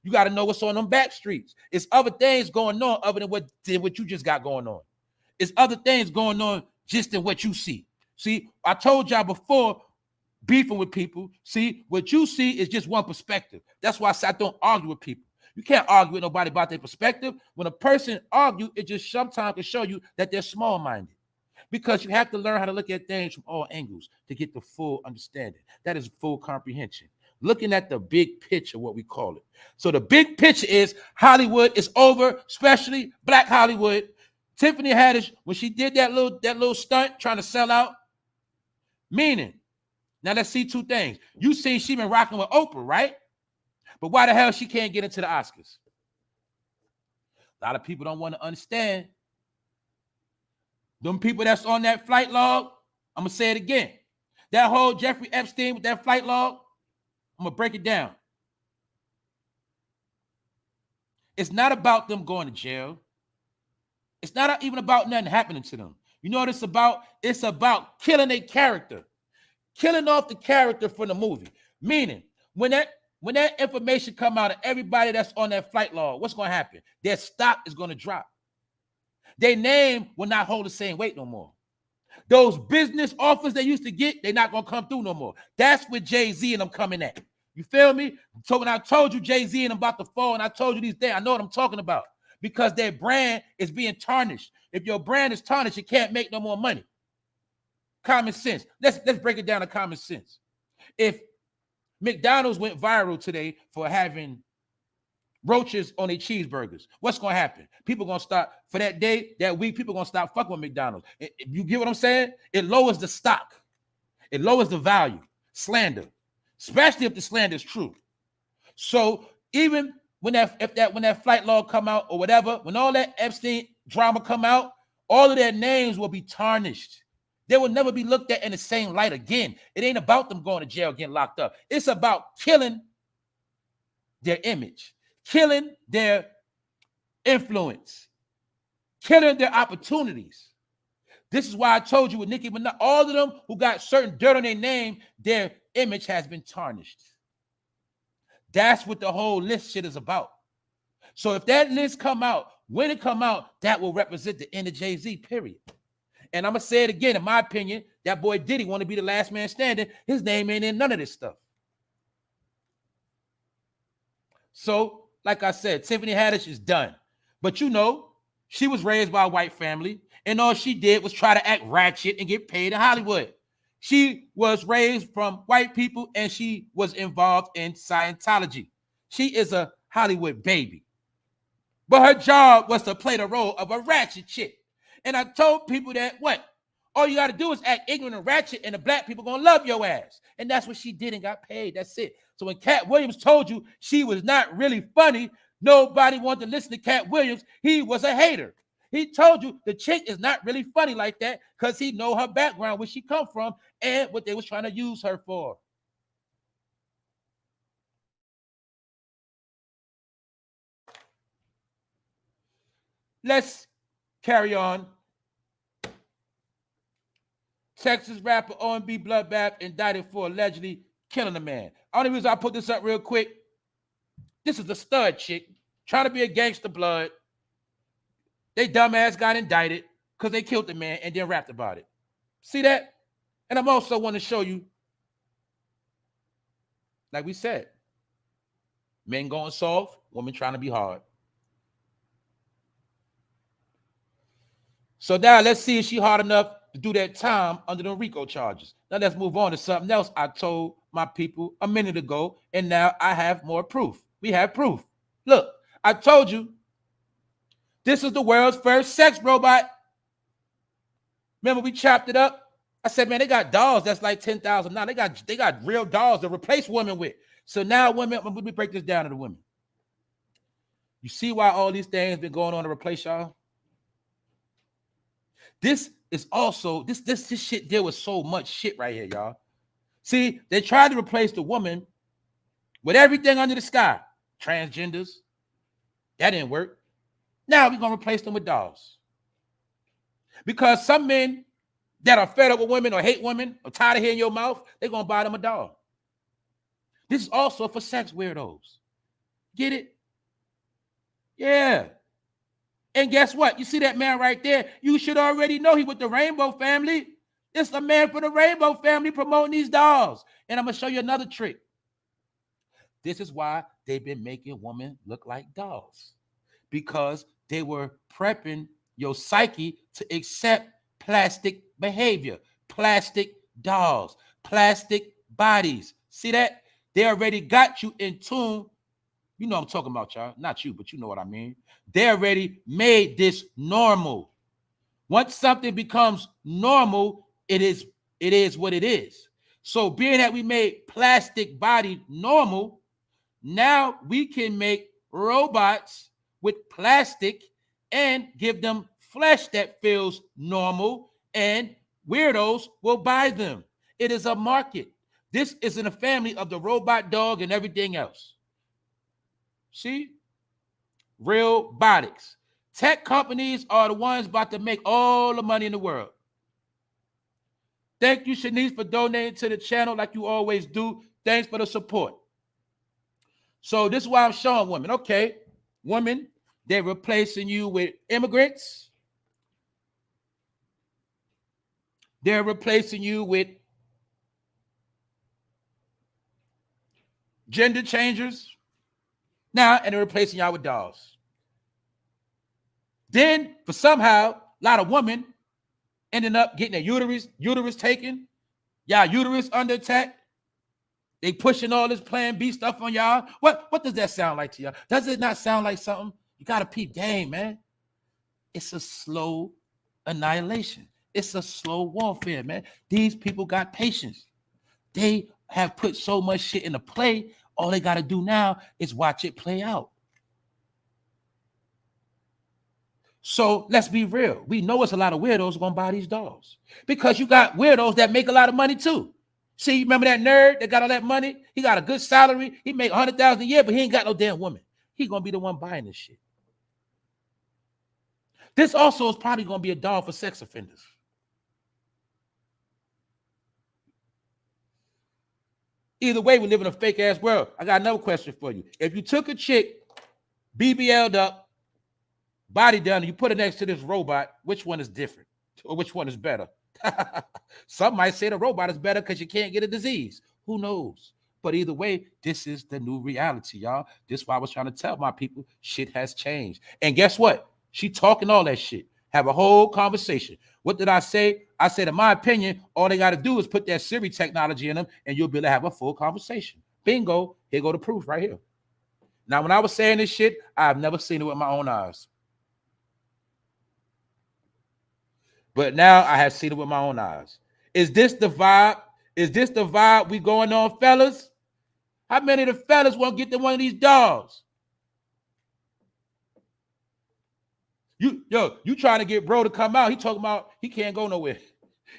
You got to know what's on them back streets. It's other things going on other than what you just got going on. It's other things going on just in what you see. See, I told y'all before, beefing with people. See, what you see is just one perspective. That's why I say I don't argue with people. You can't argue with nobody about their perspective. When a person argues, it just sometimes can show you that they're small-minded. Because you have to learn how to look at things from all angles to get the full understanding. That is full comprehension. Looking at the big picture, what we call it. So the big picture is Hollywood is over, especially Black Hollywood. Tiffany Haddish, when she did that little stunt trying to sell out, meaning, now let's see two things. You see she been rocking with Oprah, right? But why the hell she can't get into the Oscars? A lot of people don't want to understand. Them people that's on that flight log, I'm going to say it again. That whole Jeffrey Epstein with that flight log, I'm going to break it down. It's not about them going to jail. It's not even about nothing happening to them. You know what it's about? It's about killing a character, killing off the character from the movie. Meaning, when that information come out of everybody that's on that flight log, what's going to happen? Their stock is going to drop. Their name will not hold the same weight no more. Those business offers they used to get, they're not going to come through no more. That's where Jay-Z and them coming at. You feel me? So when I told you Jay-Z and them about to fall, and I told you these things, I know what I'm talking about. Because their brand is being tarnished. If your brand is tarnished, you can't make no more money. Common sense. Let's break it down to common sense. If McDonald's went viral today for having roaches on their cheeseburgers, what's going to happen? People going to start, for that day, that week, people going to stop fucking with McDonald's. You get what I'm saying? It lowers the stock. It lowers the value. Slander. Especially if the slander is true. So even when that flight log come out or whatever, when all that Epstein drama come out, all of their names will be tarnished. They will never be looked at in the same light again. It ain't about them going to jail, getting locked up. It's about killing their image, killing their influence, killing their opportunities. This is why I told you with Nicki Minaj, all of them who got certain dirt on their name, their image has been tarnished. That's what the whole list shit is about. So if that list come out, when it come out, that will represent the end of Jay-Z, period. And I'm going to say it again, in my opinion, that boy Diddy want to be the last man standing. His name ain't in none of this stuff. So, like I said, Tiffany Haddish is done. But you know, she was raised by a white family, and all she did was try to act ratchet and get paid in Hollywood. She was raised from white people, and she was involved in Scientology. She is a Hollywood baby. But her job was to play the role of a ratchet chick. And I told people that, what? All you got to do is act ignorant and ratchet, and the black people going to love your ass. And that's what she did and got paid. That's it. So when Cat Williams told you she was not really funny, nobody wanted to listen to Cat Williams. He was a hater. He told you the chick is not really funny like that because he know her background, where she come from, and what they was trying to use her for. Let's carry on. Texas rapper R&B Bloodbath indicted for allegedly killing a man. Only reason I put this up real quick, this is a stud chick trying to be a gangster blood. They dumbass got indicted because they killed the man and then rapped about it. See that? And I'm also want to show you, like we said, men going soft, women trying to be hard. So now let's see if she hard enough to do that time under the RICO charges. Now let's move on to something else I told my people a minute ago, and now I have more proof. We have proof. Look, I told you this is the world's first sex robot. Remember we chopped it up? I said, man, they got dolls that's like $10,000 now. They got real dolls to replace women with. So now women, let me break this down to the women. You see why all these things been going on to replace y'all? This is also, this shit deal with so much shit right here, y'all. See, they tried to replace the woman with everything under the sky. Transgenders. That didn't work. Now we're going to replace them with dolls. Because some men that are fed up with women or hate women or tired of hearing your mouth, they're going to buy them a doll. This is also for sex weirdos. Get it? Yeah. And guess what? You see that man right there? You should already know he with the Rainbow family. It's a man for the Rainbow family promoting these dolls. And I'm going to show you another trick. This is why they've been making women look like dolls. Because they were prepping your psyche to accept plastic behavior, plastic dolls, plastic bodies. See that? They already got you in tune. You know what I'm talking about, y'all. Not you, but you know what I mean. They already made this normal. Once something becomes normal, it is what it is. So being that we made plastic body normal, now we can make robots with plastic and give them flesh that feels normal, and weirdos will buy them. It is a market. This is in a family of the robot dog and everything else. See? Real botics. Tech companies are the ones about to make all the money in the world. Thank you, Shanice, for donating to the channel like you always do. Thanks for the support. So this is why I'm showing women. Okay, women, they're replacing you with immigrants. They're replacing you with gender changers. Now, and they're replacing y'all with dolls. Then, for somehow, a lot of women ending up getting their uterus taken. Y'all uterus under attack. They pushing all this Plan B stuff on y'all. What does that sound like to y'all? Does it not sound like something? You got to peep game, man. It's a slow annihilation. It's a slow warfare, man. These people got patience. They have put so much shit into play. All they got to do now is watch it play out. So let's be real. We know it's a lot of weirdos going to buy these dolls because you got weirdos that make a lot of money too. See, remember that nerd that got all that money? He got a good salary. He make $100,000 a year, but he ain't got no damn woman. He going to be the one buying this shit. This also is probably going to be a doll for sex offenders. Either way, we live in a fake ass world. I got another question for you. If you took a chick, BBL'd up, body done, and you put it next to this robot, which one is different? Or which one is better? Some might say the robot is better because you can't get a disease. Who knows? But either way, this is the new reality, y'all. This is why I was trying to tell my people shit has changed. And guess what? She talking all that shit. Have a whole conversation. What did I say? I said, in my opinion, all they got to do is put that Siri technology in them and you'll be able to have a full conversation. Bingo. Here go the proof right here. Now, when I was saying this shit, I've never seen it with my own eyes. But now I have seen it with my own eyes. Is this the vibe? Is this the vibe we going on, fellas? How many of the fellas want to get to one of these dolls? You trying to get bro to come out. He talking about he can't go nowhere.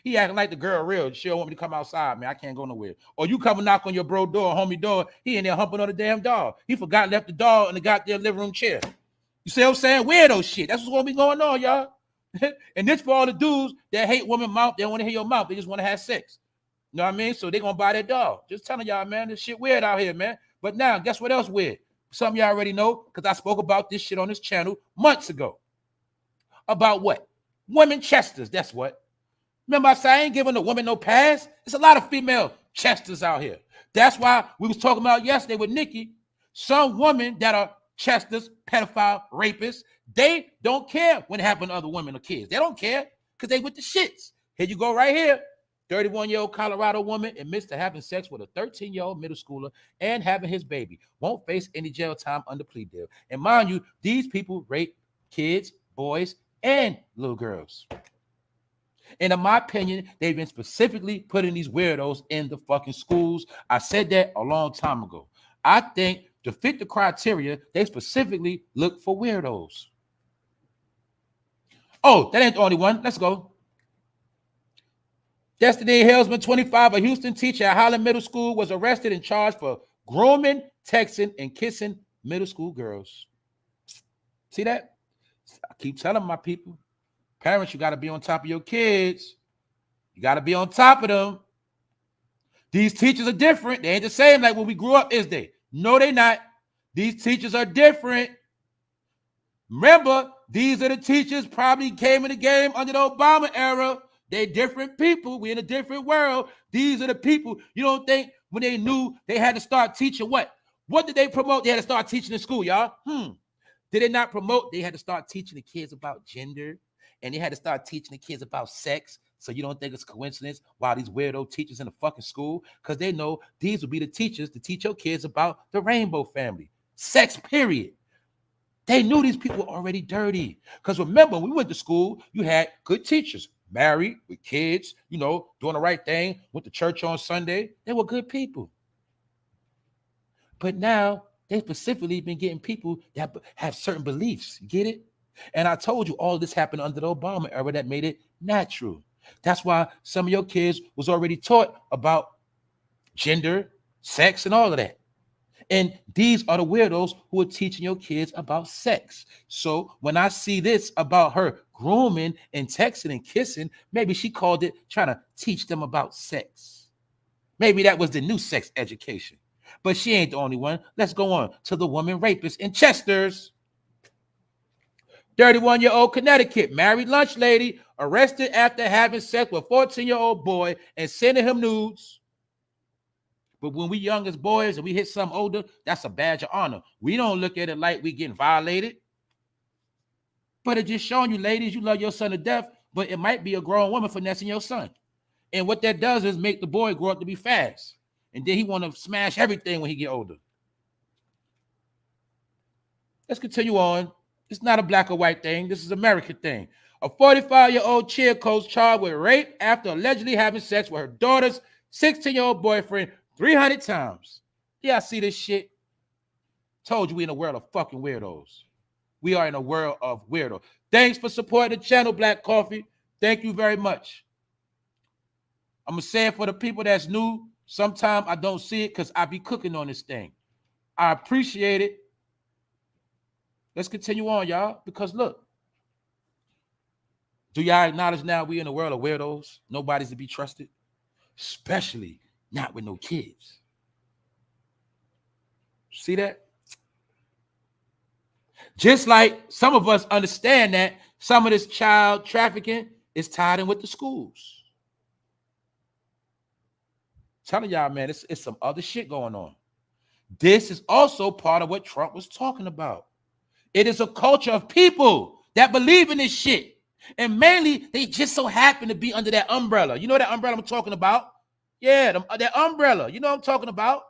He acting like the girl real. She don't want me to come outside, man. I can't go nowhere. Or you come and knock on your bro door, homie door. He in there humping on the damn dog. He forgot left the dog in the goddamn living room chair. You see what I'm saying? Weirdo shit. That's what's going to be going on, y'all. And this for all the dudes that hate women mouth. They don't want to hear your mouth. They just want to have sex. You know what I mean? So they're going to buy that dog. Just telling y'all, man, this shit weird out here, man. But now, guess what else weird? Some y'all already know because I spoke about this shit on this channel months ago. About what? Women chesters. That's what. Remember I said I ain't giving a woman no pass? There's a lot of female chesters out here. That's why we was talking about yesterday with Nikki. Some women that are chesters, pedophile, rapists, they don't care when it happens to other women or kids. They don't care because they with the shits. Here you go right here. 31-year-old Colorado woman admits to having sex with a 13-year-old middle schooler and having his baby. Won't face any jail time under plea deal. And mind you, these people rape kids, boys, and little girls. And in my opinion, they've been specifically putting these weirdos in the fucking schools. I said that a long time ago. I think to fit the criteria, they specifically look for weirdos. Oh, that ain't the only one. Let's go. Destiny Hillsman, 25, a Houston teacher at Highland Middle School, was arrested and charged for grooming, texting, and kissing middle school girls. See that? I keep telling my people, parents, you got to be on top of your kids. You got to be on top of them. These teachers are different. They ain't the same like when we grew up, is they? No, they not. These teachers are different. Remember, these are the teachers probably came in the game under the Obama era. They different people. We in a different world. These are the people. You don't think when they knew they had to start teaching what? What did they promote? They had to start teaching in school, y'all. Did they not promote? They had to start teaching the kids about gender, and they had to start teaching the kids about sex. So you don't think it's coincidence why these weirdo teachers in the fucking school? Because they know these will be the teachers to teach your kids about the rainbow family. Sex, period. They knew these people were already dirty. Because remember, when we went to school, you had good teachers, married, with kids, you know, doing the right thing, went to church on Sunday. They were good people. But now, they specifically been getting people that have certain beliefs. You get it? And I told you all this happened under the Obama era that made it natural. That's why some of your kids was already taught about gender, sex, and all of that. And these are the weirdos who are teaching your kids about sex. So when I see this about her grooming and texting and kissing, maybe she called it trying to teach them about sex. Maybe that was the new sex education. But she ain't the only one. Let's go on to the woman rapist in Chester's. 31-year-old Connecticut married lunch lady arrested after having sex with 14-year-old boy and sending him nudes. But when we young as boys and we hit something older, that's a badge of honor. We don't look at it like we getting violated. But it's just showing you, ladies, you love your son to death, but it might be a grown woman finessing your son. And what that does is make the boy grow up to be fast. And then he want to smash everything when he get older. Let's continue on. It's not a black or white thing. This is an American thing. A 45-year-old cheer coach charged with rape after allegedly having sex with her daughter's 16-year-old boyfriend 300 times. Yeah, I see this shit. Told you we in a world of fucking weirdos. We are in a world of weirdos. Thanks for supporting the channel, Black Coffee. Thank you very much. I'm going to say it for the people that's new. Sometimes I don't see it because I be cooking on this thing. I appreciate it. Let's continue on, y'all, because look. Do y'all acknowledge now we in a world of weirdos? Nobody's to be trusted, especially not with no kids. See that? Just like some of us understand that some of this child trafficking is tied in with the schools. Telling y'all, man, it's some other shit going on. This is also part of what Trump was talking about. It is a culture of people that believe in this shit. And mainly, they just so happen to be under that umbrella. You know that umbrella I'm talking about? Yeah, that umbrella. You know what I'm talking about?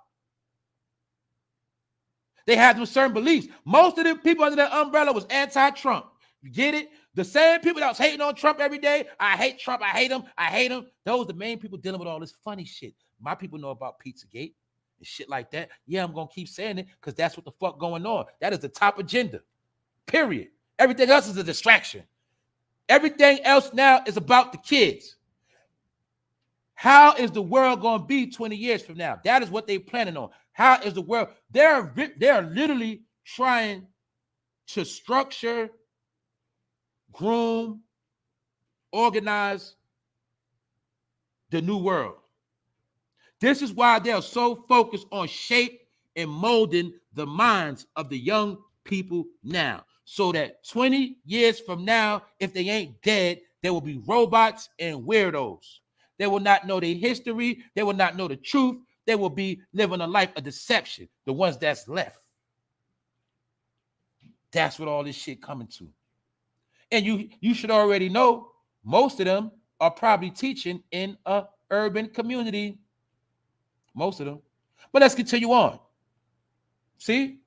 They had some certain beliefs. Most of the people under that umbrella was anti-Trump. You get it? The same people that was hating on Trump every day. I hate Trump. I hate him. I hate him. Those are the main people dealing with all this funny shit. My people know about Pizzagate and shit like that. Yeah, I'm going to keep saying it because that's what the fuck going on. That is the top agenda. Period. Everything else is a distraction. Everything else now is about the kids. How is the world going to be 20 years from now? That is what they're planning on. How is the world? They're literally trying to structure, groom, organize the new world. This is why they are so focused on shape and molding the minds of the young people now. So that 20 years from now, if they ain't dead, there will be robots and weirdos. They will not know their history. They will not know the truth. They will be living a life of deception, the ones that's left. That's what all this shit coming to. And you should already know, most of them are probably teaching in a urban community. Most of them. But let's continue on. See?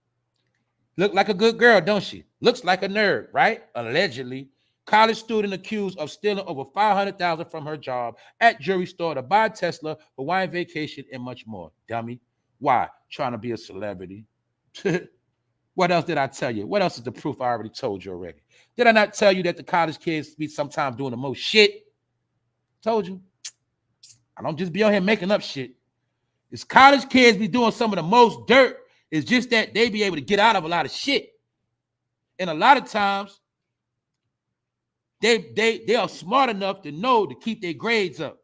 Look like a good girl, don't she? Looks like a nerd, right? Allegedly. College student accused of stealing over $500,000 from her job at jewelry store to buy a Tesla, Hawaiian vacation, and much more. Dummy. Why? Trying to be a celebrity. What else did I tell you? What else is the proof I already told you already? Did I not tell you that the college kids be sometimes doing the most shit? Told you. I don't just be out here making up shit. It's college kids be doing some of the most dirt. It's just that they be able to get out of a lot of shit. And a lot of times, they are smart enough to know to keep their grades up.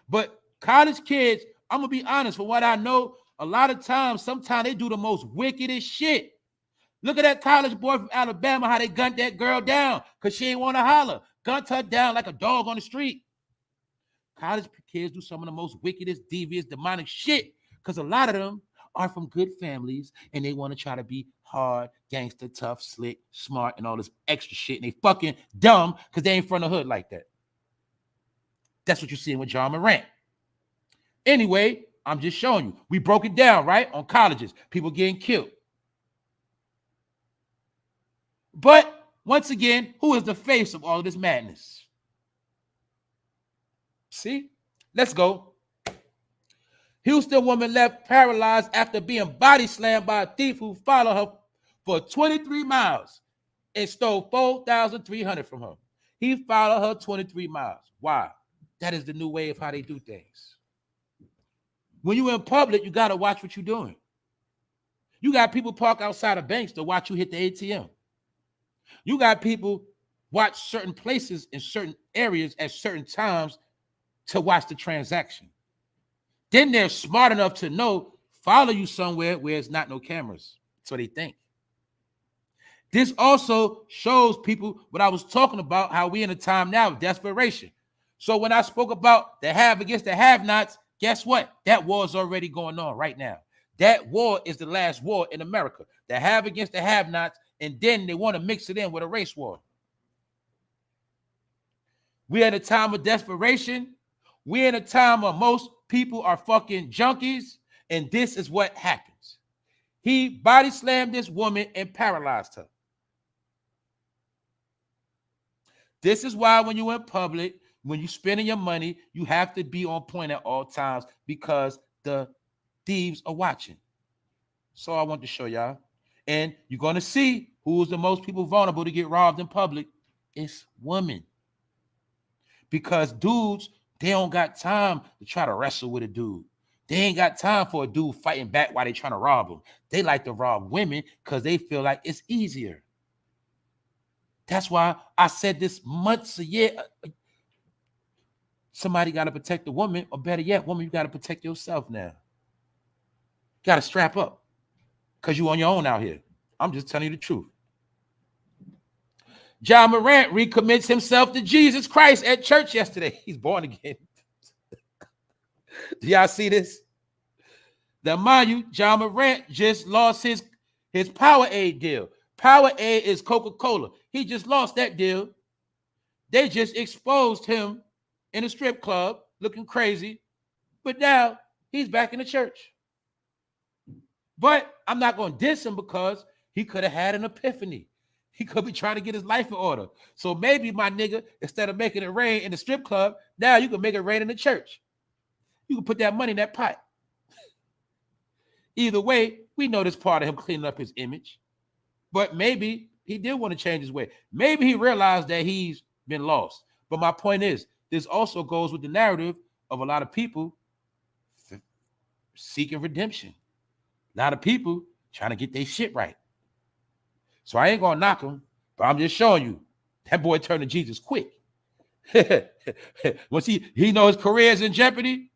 But college kids, I'm going to be honest, from what I know, a lot of times, sometimes they do the most wickedest shit. Look at that college boy from Alabama, how they gunned that girl down because she ain't want to holler. Gunned her down like a dog on the street. College kids do some of the most wickedest, devious, demonic shit because a lot of them are from good families and they want to try to be hard, gangster, tough, slick, smart, and all this extra shit. And they fucking dumb because they ain't from the hood like that. That's what you're seeing with John Morant. Anyway, I'm just showing you. We broke it down, right? On colleges, people getting killed. But once again, who is the face of all of this madness? See? Let's go. Houston woman left paralyzed after being body slammed by a thief who followed her for 23 miles and stole $4,300 from her. He followed her 23 miles. Why? That is the new way of how they do things. When you're in public, you got to watch what you're doing. You got people park outside of banks to watch you hit the ATM. You got people watch certain places in certain areas at certain times to watch the transaction. Then they're smart enough to know, follow you somewhere where it's not no cameras. That's what they think. This also shows people what I was talking about, how we in a time now of desperation. So when I spoke about the have against the have-nots, guess what? That war is already going on right now. That war is the last war in America. The have against the have-nots, and then they want to mix it in with a race war. We're in a time of desperation. We're in a time where most people are fucking junkies, and this is what happens. He body slammed this woman and paralyzed her. This is why when you're in public, when you're spending your money, you have to be on point at all times because the thieves are watching. So I want to show y'all. And you're going to see who's the most people vulnerable to get robbed in public. It's women. Because dudes, they don't got time to try to wrestle with a dude. They ain't got time for a dude fighting back while they trying to rob them. They like to rob women because they feel like it's easier. That's why I said this months a year. Somebody got to protect the woman, or better yet, woman, you got to protect yourself now. You got to strap up because you on your own out here. I'm just telling you the truth. John Morant recommits himself to Jesus Christ at church yesterday. He's born again. Do y'all see this? Now, mind you, John Morant just lost his Powerade deal. Powerade is Coca-Cola. He just lost that deal. They just exposed him in a strip club looking crazy. But now he's back in the church. But I'm not going to diss him because he could have had an epiphany. He could be trying to get his life in order. So maybe, my nigga, instead of making it rain in the strip club, now you can make it rain in the church. You can put that money in that pot. Either way, we know this part of him cleaning up his image. But maybe he did want to change his way. Maybe he realized that he's been lost. But my point is, this also goes with the narrative of a lot of people seeking redemption. A lot of people trying to get their shit right. So I ain't going to knock him, but I'm just showing you that boy turned to Jesus quick. Once he knows his career is in jeopardy,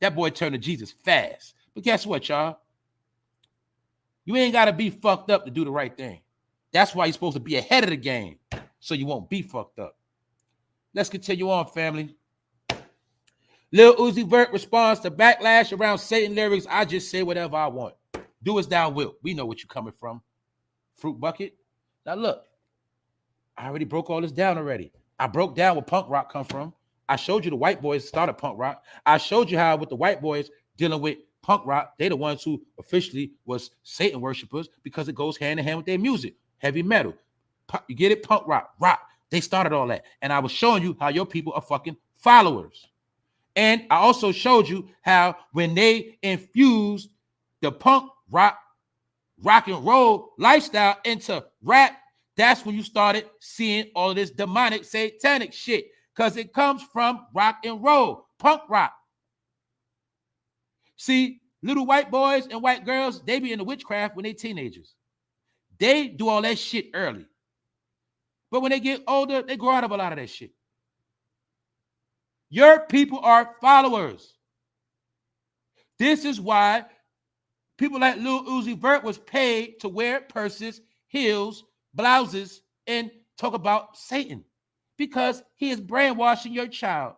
that boy turned to Jesus fast. But guess what, y'all? You ain't got to be fucked up to do the right thing. That's why you're supposed to be ahead of the game, so you won't be fucked up. Let's continue on, family. Lil Uzi Vert responds to backlash around Satan lyrics. I just say whatever I want. Do as thou wilt. We know what you're coming from. Fruit bucket. Now look, I already broke all this down already. I broke down where punk rock come from. I showed you the white boys started punk rock. I showed you how with the white boys dealing with punk rock, they the ones who officially was Satan worshipers because it goes hand in hand with their music. Heavy metal. You get it? Punk rock. Rock. They started all that. And I was showing you how your people are fucking followers. And I also showed you how when they infused the punk rock and roll lifestyle into rap, that's when you started seeing all of this demonic satanic shit, because it comes from rock and roll, punk rock. See, little white boys and white girls, they be into witchcraft when they teenagers. They do all that shit early. But when they get older, they grow out of a lot of that shit. Your people are followers. This is why people like Lil Uzi Vert was paid to wear purses, heels, blouses, and talk about Satan, because he is brainwashing your child.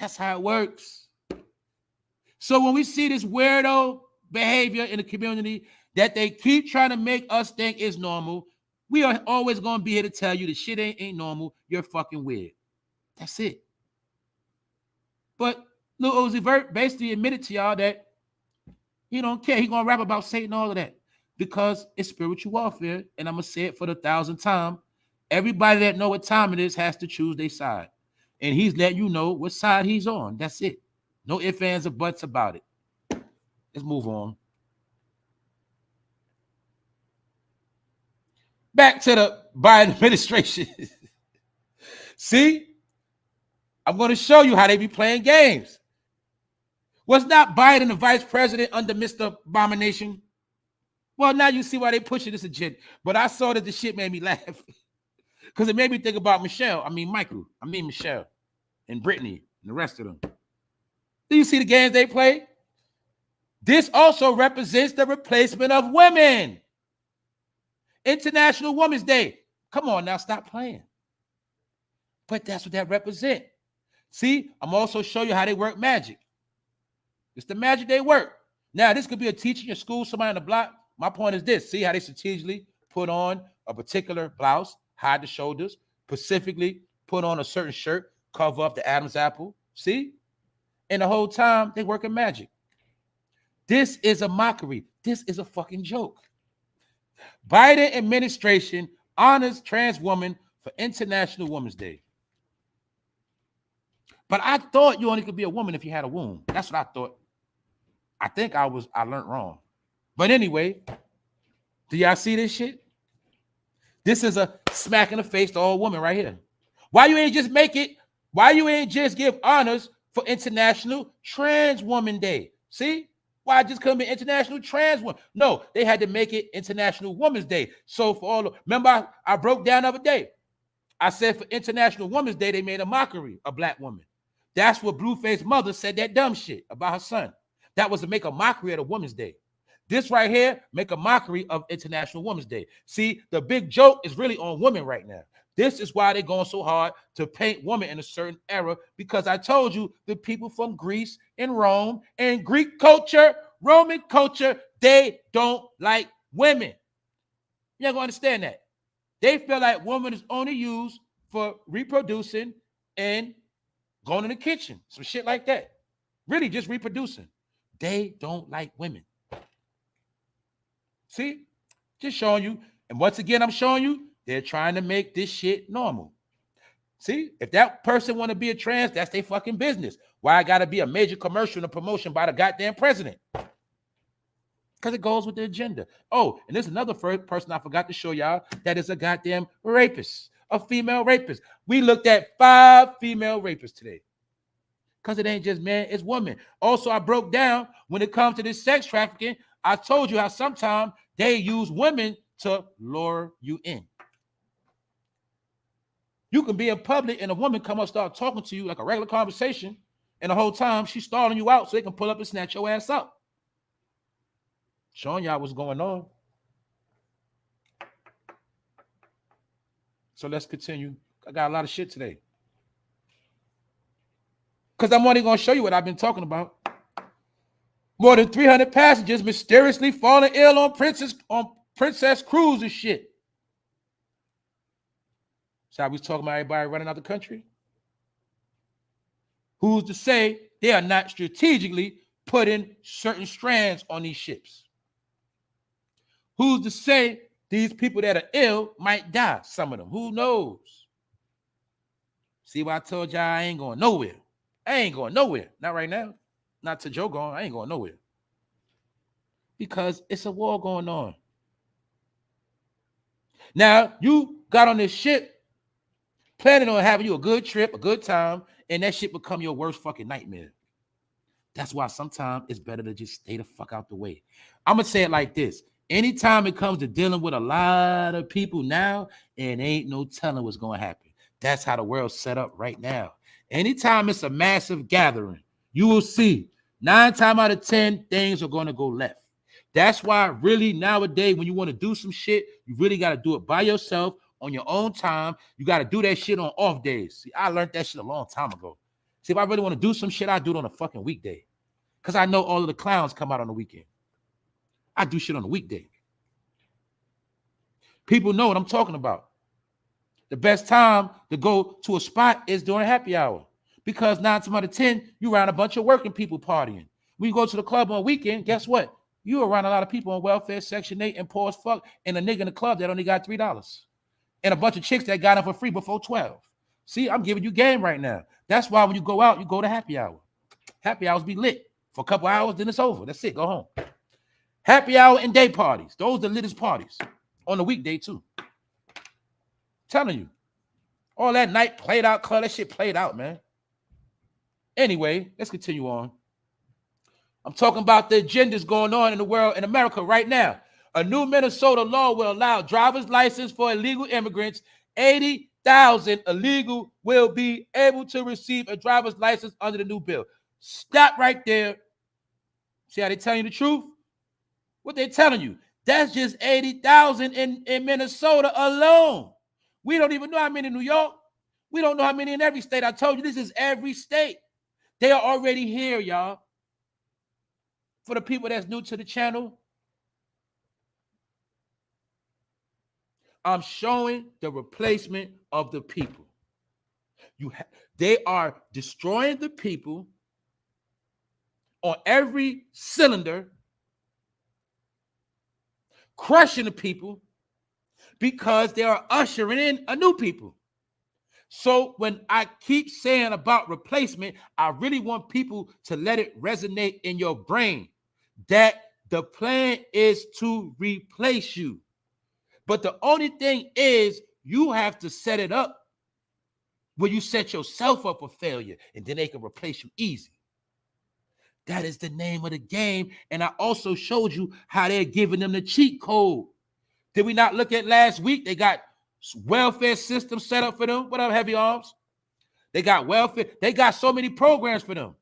That's how it works. So when we see this weirdo behavior in the community that they keep trying to make us think is normal, we are always going to be here to tell you the shit ain't normal. You're fucking weird. That's it. But Lil Uzi Vert basically admitted to y'all that he don't care. He gonna rap about Satan, all of that, because it's spiritual warfare. And I'm gonna say it for the 1,000th time. Everybody that know what time it is has to choose their side. And he's letting you know what side he's on. That's it. No ifs, ands, or buts about it. Let's move on. Back to the Biden administration. See? I'm going to show you how they be playing games. Was not Biden the vice president under Mr. Abomination? Well, now you see why they pushing this agenda. But I saw that the shit made me laugh. Because it made me think about Michelle, and Brittany and the rest of them. Do you see the games they play? This also represents the replacement of women. International Women's Day. Come on now, stop playing. But that's what that represents. See, I'm also showing you how they work magic. It's the magic they work. Now, this could be a teacher in your school, somebody on the block. My point is this. See how they strategically put on a particular blouse, hide the shoulders, specifically put on a certain shirt, cover up the Adam's apple. See? And the whole time, they working magic. This is a mockery. This is a fucking joke. Biden administration honors trans woman for International Women's Day. But I thought you only could be a woman if you had a womb. That's what I thought. I think I learned wrong. But anyway, do y'all see this shit? This is a smack in the face to all women right here. Why you ain't just give honors for International Trans Woman Day? See? Why just couldn't be International Trans Woman? No, they had to make it International Women's Day. So for all remember, I broke down the other day. I said for International Women's Day, they made a mockery of black women. That's what Blueface's mother said that dumb shit about her son. That was to make a mockery of the Women's Day. This right here, make a mockery of International Women's Day. See, the big joke is really on women right now. This is why they're going so hard to paint women in a certain era, because I told you the people from Greece and Rome and Greek culture, Roman culture, they don't like women. You're not going to understand that. They feel like woman is only used for reproducing and going in the kitchen, some shit like that. Really just reproducing. They don't like women. See? Just showing you. And once again, I'm showing you, they're trying to make this shit normal. See? If that person want to be a trans, that's their fucking business. Why I got to be a major commercial and a promotion by the goddamn president? Because it goes with the agenda. Oh, and there's another person I forgot to show y'all that is a goddamn rapist, a female rapist. We looked at 5 female rapists today. Because it ain't just men, it's women. Also, I broke down when it comes to this sex trafficking, I told you how sometimes they use women to lure you in. You can be in public and a woman come up start talking to you like a regular conversation, and the whole time she's stalling you out so they can pull up and snatch your ass up. Showing y'all what's going on. So let's continue. I got a lot of shit today. Because I'm only going to show you what I've been talking about. More than 300 passengers mysteriously falling ill on Princess Cruise and shit. So I was talking about everybody running out the country. Who's to say they are not strategically putting certain strands on these ships? Who's to say these people that are ill might die, some of them? Who knows? See what I told y'all? I ain't going nowhere. I ain't going nowhere. Not right now. Not to Joe going. I ain't going nowhere. Because it's a war going on. Now, you got on this ship planning on having you a good trip, a good time, and that shit become your worst fucking nightmare. That's why sometimes it's better to just stay the fuck out the way. I'm going to say it like this. Anytime it comes to dealing with a lot of people now, and ain't no telling what's going to happen. That's how the world's set up right now. Anytime it's a massive gathering, you will see 9 times out of 10 things are going to go left. That's why really nowadays when you want to do some shit, you really got to do it by yourself on your own time. You got to do that shit on off days. See, I learned that shit a long time ago. See, if I really want to do some shit, I do it on a fucking weekday. Because I know all of the clowns come out on the weekend. I do shit on a weekday. People know what I'm talking about. The best time to go to a spot is during happy hour. Because 9 times out of 10, you around a bunch of working people partying. When you go to the club on weekend, guess what? You around a lot of people on welfare, Section 8, and poor as fuck, and a nigga in the club that only got $3. And a bunch of chicks that got them for free before 12. See, I'm giving you game right now. That's why when you go out, you go to happy hour. Happy hours be lit for a couple hours, then it's over. That's it. Go home. Happy hour and day parties. Those are the littest parties. On the weekday, too. Telling you. All that night played out, club, that shit played out, man. Anyway, let's continue on. I'm talking about the agendas going on in the world, in America right now. A new Minnesota law will allow driver's license for illegal immigrants. 80,000 illegal will be able to receive a driver's license under the new bill. Stop right there. See how they telling you the truth? What they telling you? That's just 80,000 in Minnesota alone. We don't even know how many in New York. We don't know how many in every state. I told you this is every state. They are already here, y'all. For the people that's new to the channel, I'm showing the replacement of the people. They are destroying the people on every cylinder, crushing the people because they are ushering in a new people. So when I keep saying about replacement, I really want people to let it resonate in your brain that the plan is to replace you. But the only thing is you have to set it up where you set yourself up for failure, and then they can replace you easy. That is the name of the game. And I also showed you how they're giving them the cheat code. Did we not look at last week? They got welfare system set up for them. What up, Heavy Arms? They got welfare. They got so many programs for them.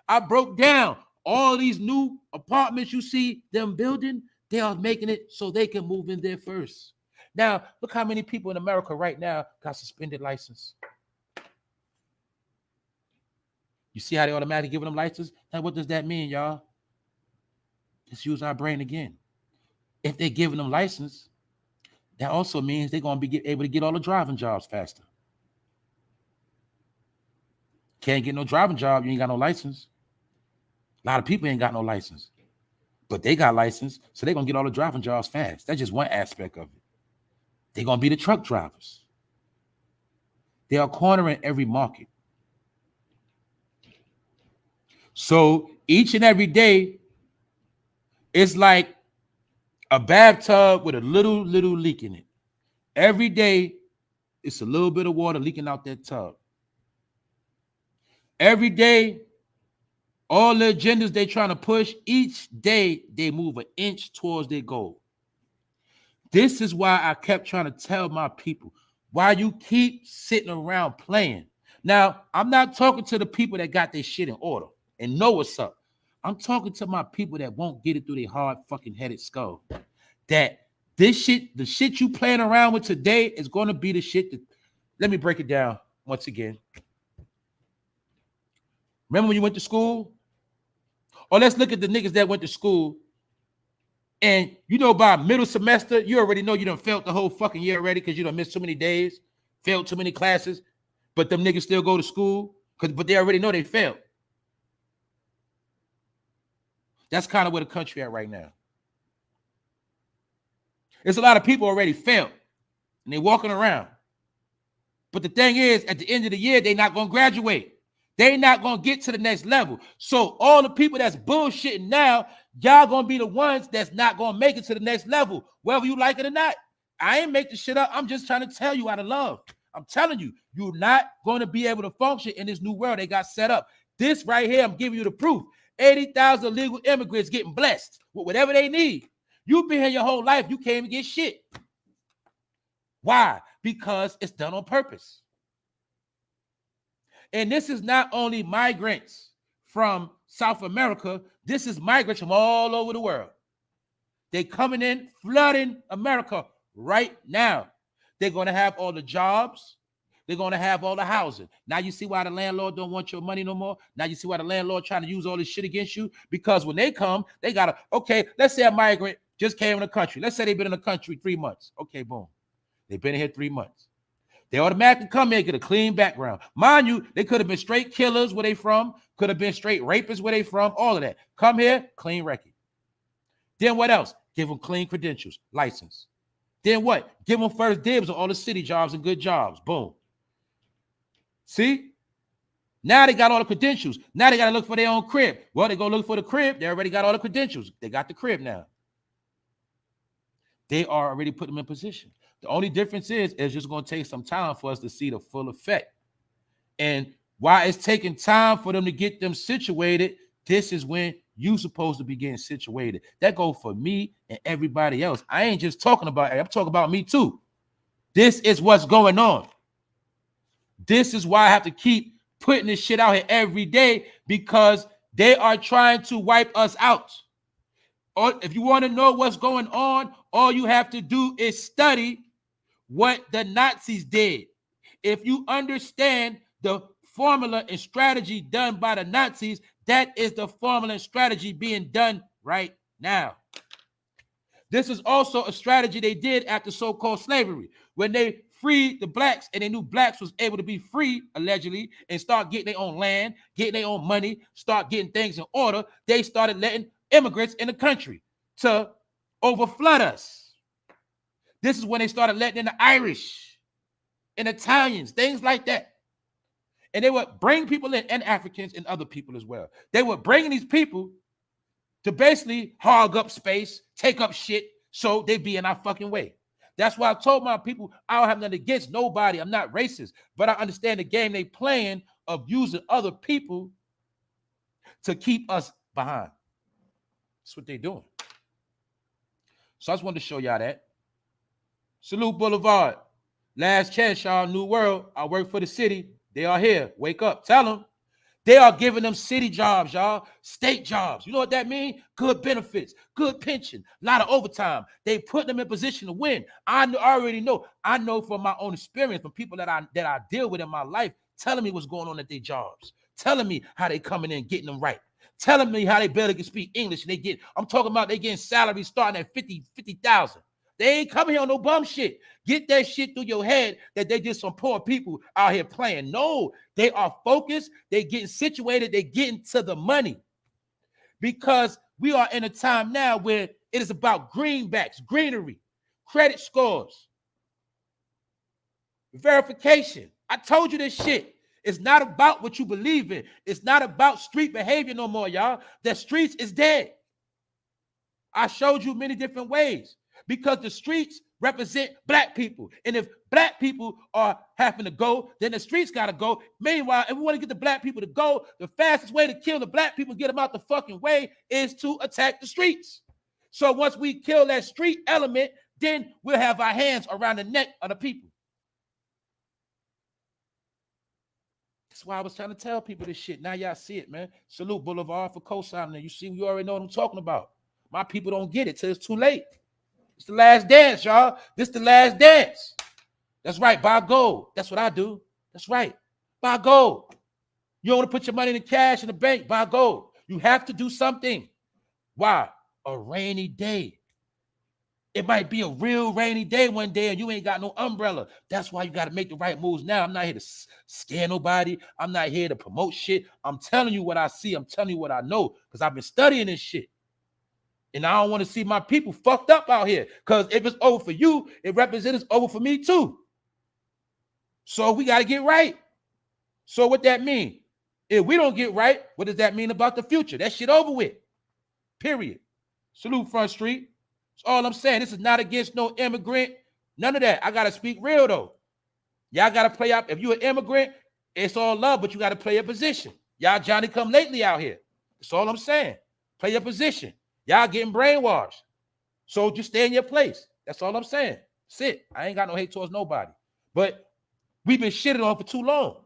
I broke down all these new apartments you see them building. They are making it so they can move in there first. Now, look how many people in America right now got suspended license. You see how they automatically giving them license? Now, what does that mean, y'all? Let's use our brain again. If they're giving them license, that also means they're going to be able to get all the driving jobs faster. Can't get no driving job, you ain't got no license. A lot of people ain't got no license, but they got license, so they're going to get all the driving jobs fast. That's just one aspect of it. They're going to be the truck drivers. They are cornering every market. So each and every day, it's like a bathtub with a little leak in it. Every day, it's a little bit of water leaking out that tub. Every day, all the agendas they're trying to push, each day they move an inch towards their goal. This is why I kept trying to tell my people, why you keep sitting around playing. Now, I'm not talking to the people that got their shit in order and know what's up. I'm talking to my people that won't get it through their hard fucking headed skull. That this shit, the shit you playing around with today is going to be the shit that, let me break it down once again. Remember when you went to school? Or let's look at the niggas that went to school. And you know, by middle semester, you already know you done failed the whole fucking year already because you done missed too many days, failed too many classes, but them niggas still go to school but they already know they failed. That's kind of where the country at right now. There's a lot of people already failed and they're walking around. But the thing is, at the end of the year, they're not going to graduate. They're not going to get to the next level. So all the people that's bullshitting now, y'all going to be the ones that's not going to make it to the next level, whether you like it or not. I ain't make the shit up. I'm just trying to tell you out of love. I'm telling you, you're not going to be able to function in this new world they got set up. This right here, I'm giving you the proof. 80,000 illegal immigrants getting blessed with whatever they need. You've been here your whole life. You can't even get shit. Why? Because it's done on purpose. And this is not only migrants from South America. This is migrants from all over the world. They're coming in, flooding America right now. They're going to have all the jobs. They're going to have all the housing. Now you see why the landlord don't want your money no more. Now you see why the landlord trying to use all this shit against you. Because when they come, they got to, okay, let's say a migrant just came in the country. Let's say they've been in the country 3 months. Okay, boom. They've been here 3 months. They automatically come in, get a clean background. Mind you, they could have been straight killers where they from, could have been straight rapists where they from, all of that. Come here, clean record. Then what else? Give them clean credentials, license. Then what? Give them first dibs on all the city jobs and good jobs. Boom. See? Now they got all the credentials. Now they got to look for their own crib. Well, they go look for the crib. They already got all the credentials. They got the crib now. They are already put them in position. The only difference is it's just going to take some time for us to see the full effect. And while it's taking time for them to get them situated, this is when you supposed to be getting situated. That go for me and everybody else. I ain't just talking about, I'm talking about me too. This is what's going on. This is why I have to keep putting this shit out here every day, because they are trying to wipe us out. Or if you want to know what's going on, all you have to do is study what the Nazis did. If you understand the formula and strategy done by the Nazis, that is the formula and strategy being done right now. This is also a strategy they did after so-called slavery, when they freed the blacks and they knew blacks was able to be free, allegedly, and start getting their own land, getting their own money, start getting things in order. They started letting immigrants in the country to overflood us. This is when they started letting in the Irish and Italians, things like that. And they would bring people in, and Africans and other people as well. They were bringing these people to basically hog up space, take up shit, so they be in our fucking way. That's why I told my people, I don't have nothing against nobody. I'm not racist, but I understand the game they playing of using other people to keep us behind. That's what they're doing. So I just wanted to show y'all that. Salute Boulevard. Last chance, y'all. New world. I work for the city. They are here. Wake up. Tell them. They are giving them city jobs, y'all. State jobs. You know what that means? Good benefits, good pension, a lot of overtime. They put them in position to win. I already know. I know from my own experience, from people that I deal with in my life, telling me what's going on at their jobs, telling me how they coming in, getting them right, telling me how they barely can speak English. And I'm talking about they getting salaries starting at 50,000. They ain't coming here on no bum shit. Get that shit through your head that they just some poor people out here playing. No, they are focused. They getting situated. They getting to the money, because we are in a time now where it is about greenbacks, greenery, credit scores, verification. I told you this shit. It's not about what you believe in. It's not about street behavior no more, y'all. The streets is dead. I showed you many different ways, because the streets represent black people. And if black people are having to go, then the streets got to go. Meanwhile, if we want to get the black people to go, the fastest way to kill the black people, get them out the fucking way, is to attack the streets. So once we kill that street element, then we'll have our hands around the neck of the people. That's why I was trying to tell people this shit. Now y'all see it, man. Salute Boulevard for co-signing. You see, you already know what I'm talking about. My people don't get it till it's too late. It's the last dance, y'all. This is the last dance. That's right. Buy gold. That's what I do. That's right. Buy gold. You don't want to put your money in cash in the bank. Buy gold. You have to do something. Why? A rainy day. It might be a real rainy day one day and you ain't got no umbrella. That's why you got to make the right moves now. I'm not here to scare nobody. I'm not here to promote shit. I'm telling you what I see. I'm telling you what I know, because I've been studying this shit. And I don't want to see my people fucked up out here, because if it's over for you, it represents it's over for me too. So we got to get right. So what that mean? If we don't get right, what does that mean about the future? That shit over with. Period. Salute Front Street. That's all I'm saying. This is not against no immigrant. None of that. I got to speak real though. Y'all got to play out. If you're an immigrant, it's all love, but you got to play a position. Y'all Johnny come lately out here. That's all I'm saying. Play your position. Y'all getting brainwashed. So just stay in your place. That's all I'm saying. That's it. I ain't got no hate towards nobody. But we've been shitted on for too long.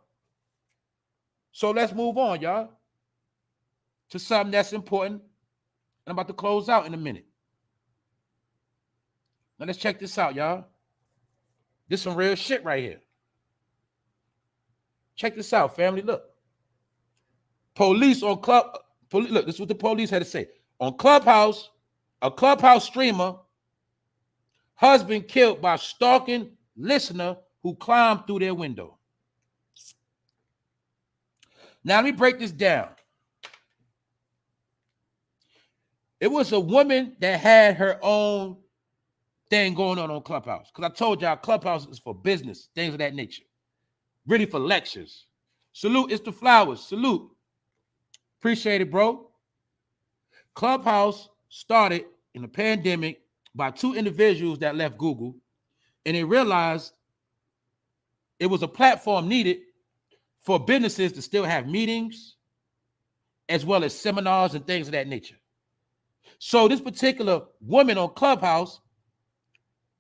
So let's move on, y'all, to something that's important. And I'm about to close out in a minute. Now let's check this out, y'all. This is some real shit right here. Check this out, family. Look. Police on look, this is what the police had to say. On Clubhouse, a Clubhouse streamer, husband killed by stalking listener who climbed through their window. Now, let me break this down. It was a woman that had her own thing going on Clubhouse. Because I told y'all Clubhouse is for business, things of that nature. Really for lectures. Salute, it's the flowers. Salute. Appreciate it, bro. Clubhouse started in the pandemic by two individuals that left Google, and they realized it was a platform needed for businesses to still have meetings as well as seminars and things of that nature. So this particular woman on Clubhouse,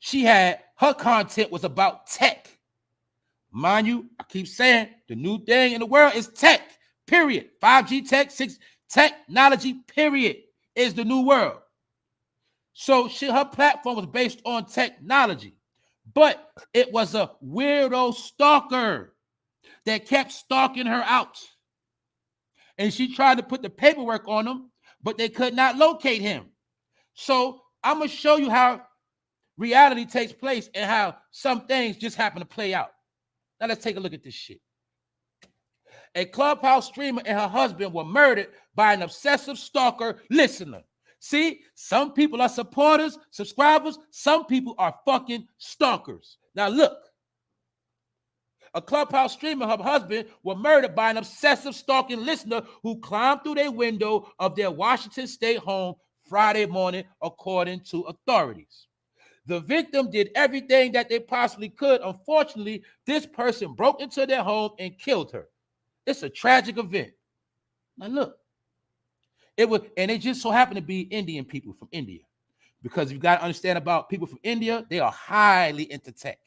her content was about tech. Mind you, I keep saying the new thing in the world is tech, period. 5G tech, 6 technology, period, is the new world. So her platform was based on technology, but it was a weirdo stalker that kept stalking her out. And she tried to put the paperwork on him, but they could not locate him. So I'm going to show you how reality takes place and how some things just happen to play out. Now let's take a look at this shit. A Clubhouse streamer and her husband were murdered by an obsessive stalker listener. See, some people are supporters, subscribers. Some people are fucking stalkers. Now look. A Clubhouse streamer and her husband were murdered by an obsessive stalking listener who climbed through their window of their Washington State home Friday morning, according to authorities. The victim did everything that they possibly could. Unfortunately, this person broke into their home and killed her. It's a tragic event. Now look, and it just so happened to be Indian people from India, because you got to understand about people from India, they are highly into tech.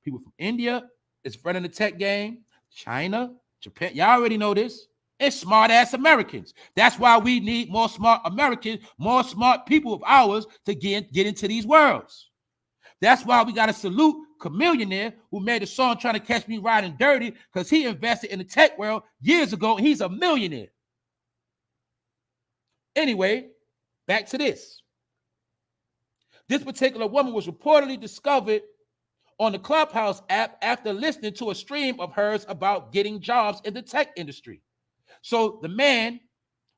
People from India is running the tech game. China, Japan, y'all already know this. It's smart ass Americans. That's why we need more smart Americans, more smart people of ours to get into these worlds. That's why we got to salute Chameleonaire, who made a song Trying to Catch Me Riding Dirty, because he invested in the tech world years ago and he's a millionaire. Anyway, back to this. This particular woman was reportedly discovered on the Clubhouse app after listening to a stream of hers about getting jobs in the tech industry. So the man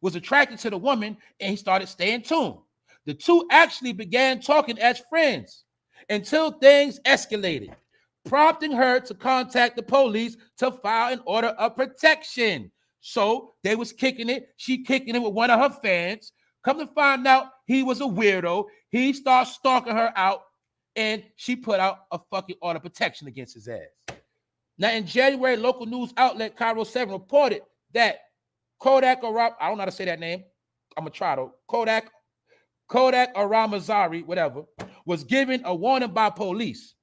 was attracted to the woman and he started staying tuned. The two actually began talking as friends until things escalated, prompting her to contact the police to file an order of protection. So they was kicking it. She kicking it with one of her fans. Come to find out, he was a weirdo. He started stalking her out, and she put out a fucking order of protection against his ass. Now, in January, local news outlet Cairo 7 reported that Kodak I don't know how to say that name. I'm gonna try to. Kodak Aramazari, whatever, was given a warning by police.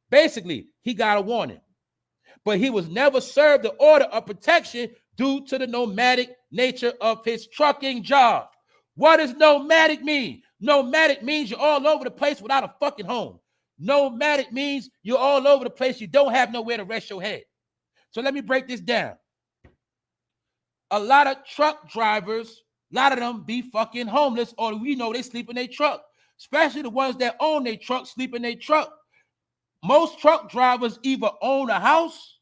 Basically, he got a warning, but he was never served the order of protection due to the nomadic nature of his trucking job. What does nomadic mean? Nomadic means you're all over the place without a fucking home. Nomadic means you're all over the place. You don't have nowhere to rest your head. So let me break this down. A lot of truck drivers, a lot of them be fucking homeless, or we know they sleep in their truck, especially the ones that own their truck, sleep in their truck. Most truck drivers either own a house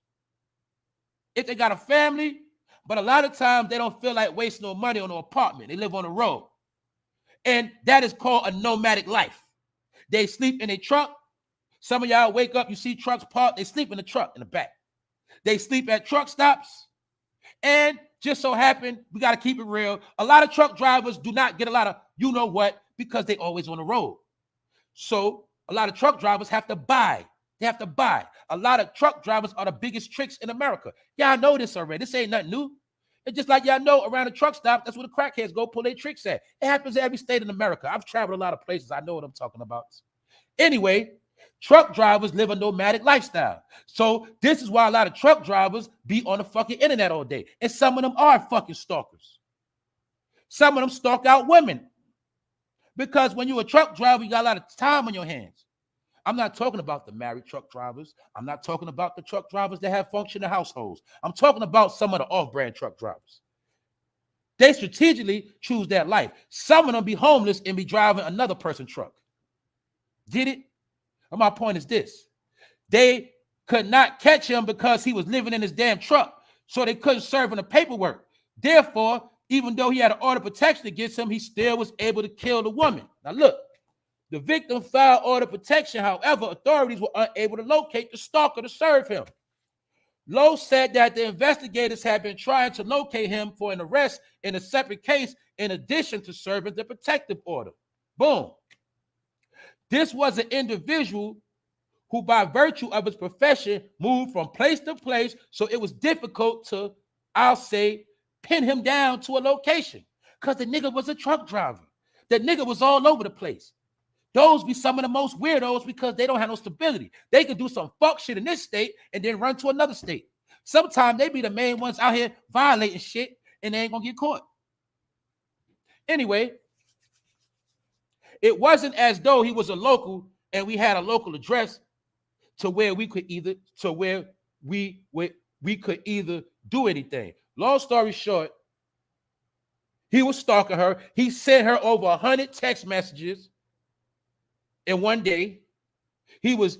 if they got a family, but a lot of times they don't feel like wasting no money on an apartment. They live on the road. And that is called a nomadic life. They sleep in a truck. Some of y'all wake up, you see trucks parked, they sleep in the truck in the back. They sleep at truck stops. And just so happen, we got to keep it real, a lot of truck drivers do not get a lot of you know what because they always on the road. So a lot of truck drivers have to buy. They have to buy. A lot of truck drivers are the biggest tricks in America. Y'all know this already. This ain't nothing new. It's just like y'all know around the truck stop, that's where the crackheads go pull their tricks at. It happens in every state in America. I've traveled a lot of places. I know what I'm talking about. Anyway, truck drivers live a nomadic lifestyle. So this is why a lot of truck drivers be on the fucking internet all day. And some of them are fucking stalkers. Some of them stalk out women. Because when you're a truck driver, you got a lot of time on your hands. I'm not talking about the married truck drivers. I'm not talking about the truck drivers that have functional households. I'm talking about some of the off-brand truck drivers. They strategically choose that life. Some of them be homeless and be driving another person's truck. Get it? And my point is this. They could not catch him because he was living in his damn truck. So they couldn't serve him the paperwork. Therefore, even though he had an order of protection against him, he still was able to kill the woman. Now look, the victim filed order of protection. However, authorities were unable to locate the stalker to serve him. Lowe said that the investigators had been trying to locate him for an arrest in a separate case in addition to serving the protective order. Boom. This was an individual who, by virtue of his profession, moved from place to place, so it was difficult to, I'll say, pin him down to a location because the nigga was a truck driver. The nigga was all over the place. Those be some of the most weirdos because they don't have no stability. They could do some fuck shit in this state and then run to another state. Sometimes they be the main ones out here violating shit and they ain't gonna get caught. Anyway, it wasn't as though he was a local and we had a local address to where we could either do anything. Long story short, he was stalking her. He sent her over 100 text messages in one day. He was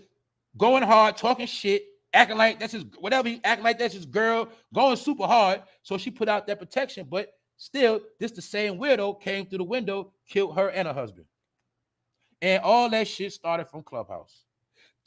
going hard, talking shit, acting like that's his whatever. He acting like that's his girl, going super hard. So she put out that protection, but still, this the same weirdo came through the window, killed her and her husband. And all that shit started from Clubhouse.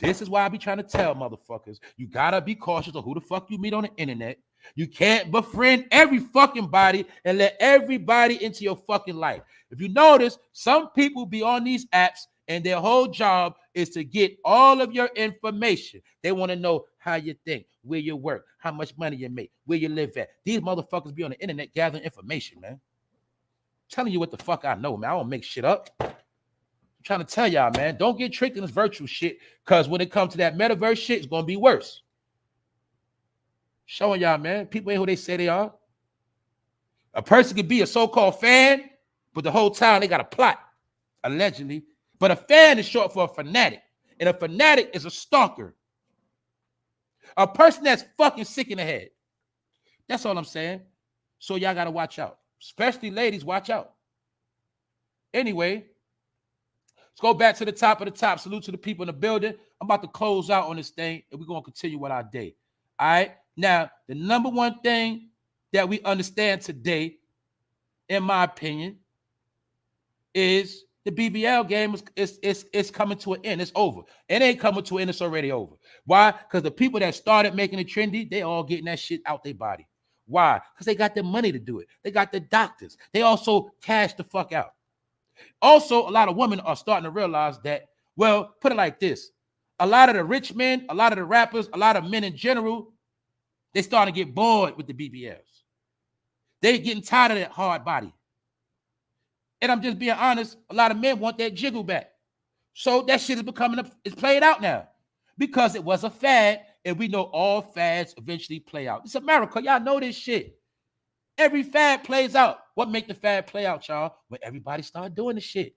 This is why I be trying to tell motherfuckers, you gotta be cautious of who the fuck you meet on the internet. You can't befriend every fucking body and let everybody into your fucking life. If you notice, some people be on these apps and their whole job is to get all of your information. They want to know how you think, where you work, how much money you make, where you live at. These motherfuckers be on the internet gathering information, man. I'm telling you what the fuck I know, man. I don't make shit up. I'm trying to tell y'all, man, don't get tricked in this virtual shit, because when it comes to that metaverse shit, it's going to be worse. Showing y'all, man, people ain't who they say they are. A person could be a so-called fan, but the whole time they got a plot, allegedly. But a fan is short for a fanatic, and a fanatic is a stalker. A person that's fucking sick in the head. That's all I'm saying. So y'all got to watch out. Especially ladies, watch out. Anyway, let's go back to the top of the top. Salute to the people in the building. I'm about to close out on this thing, and we're going to continue with our day. All right? Now, the number one thing that we understand today, in my opinion, is the BBL game is coming to an end. It's over. It ain't coming to an end. It's already over. Why? Because the people that started making it trendy, they all getting that shit out their body. Why? Because they got the money to do it. They got the doctors. They also cash the fuck out. Also, a lot of women are starting to realize that, well, put it like this. A lot of the rich men, a lot of the rappers, a lot of men in general, they starting to get bored with the BBLs. They getting tired of that hard body. And I'm just being honest, a lot of men want that jiggle back. So that shit is it's played out now because it was a fad, and we know all fads eventually play out. It's America. Y'all know this shit. Every fad plays out. What make the fad play out, y'all? When everybody start doing the shit.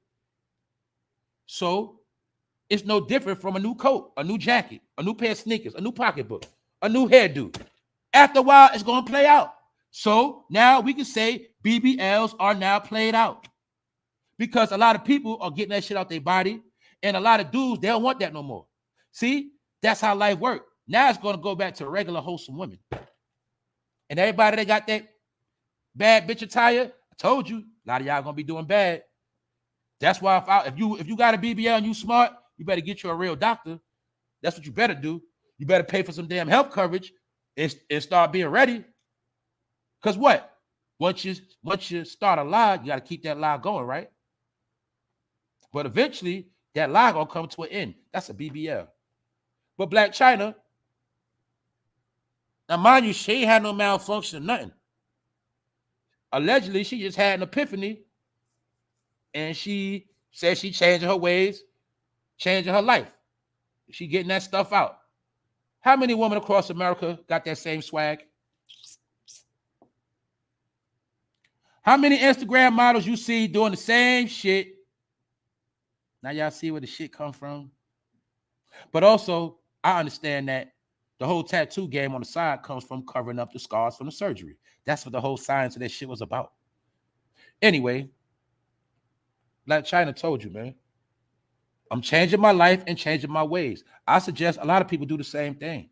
So it's no different from a new coat, a new jacket, a new pair of sneakers, a new pocketbook, a new hairdo. After a while, it's going to play out. So now we can say BBLs are now played out. Because a lot of people are getting that shit out their body, and a lot of dudes, they don't want that no more. See, that's how life works. Now it's going to go back to regular wholesome women. And everybody that got that bad bitch attire, I told you, a lot of y'all going to be doing bad. That's why if you got a BBL and you smart, you better get you a real doctor. That's what you better do. You better pay for some damn health coverage and start being ready. Because what? Once you start a lie, you got to keep that lie going, right? But eventually, that lie gonna come to an end. That's a BBL. But BLAC CHYNA, now mind you, she ain't had no malfunction or nothing. Allegedly, she just had an epiphany, and she said she changing her ways, changing her life. She getting that stuff out. How many women across America got that same swag? How many Instagram models you see doing the same shit? Now y'all see where the shit come from. But also, I understand that the whole tattoo game on the side comes from covering up the scars from the surgery. That's what the whole science of that shit was about. Anyway, BLAC CHYNA told you, man. I'm changing my life and changing my ways. I suggest a lot of people do the same thing.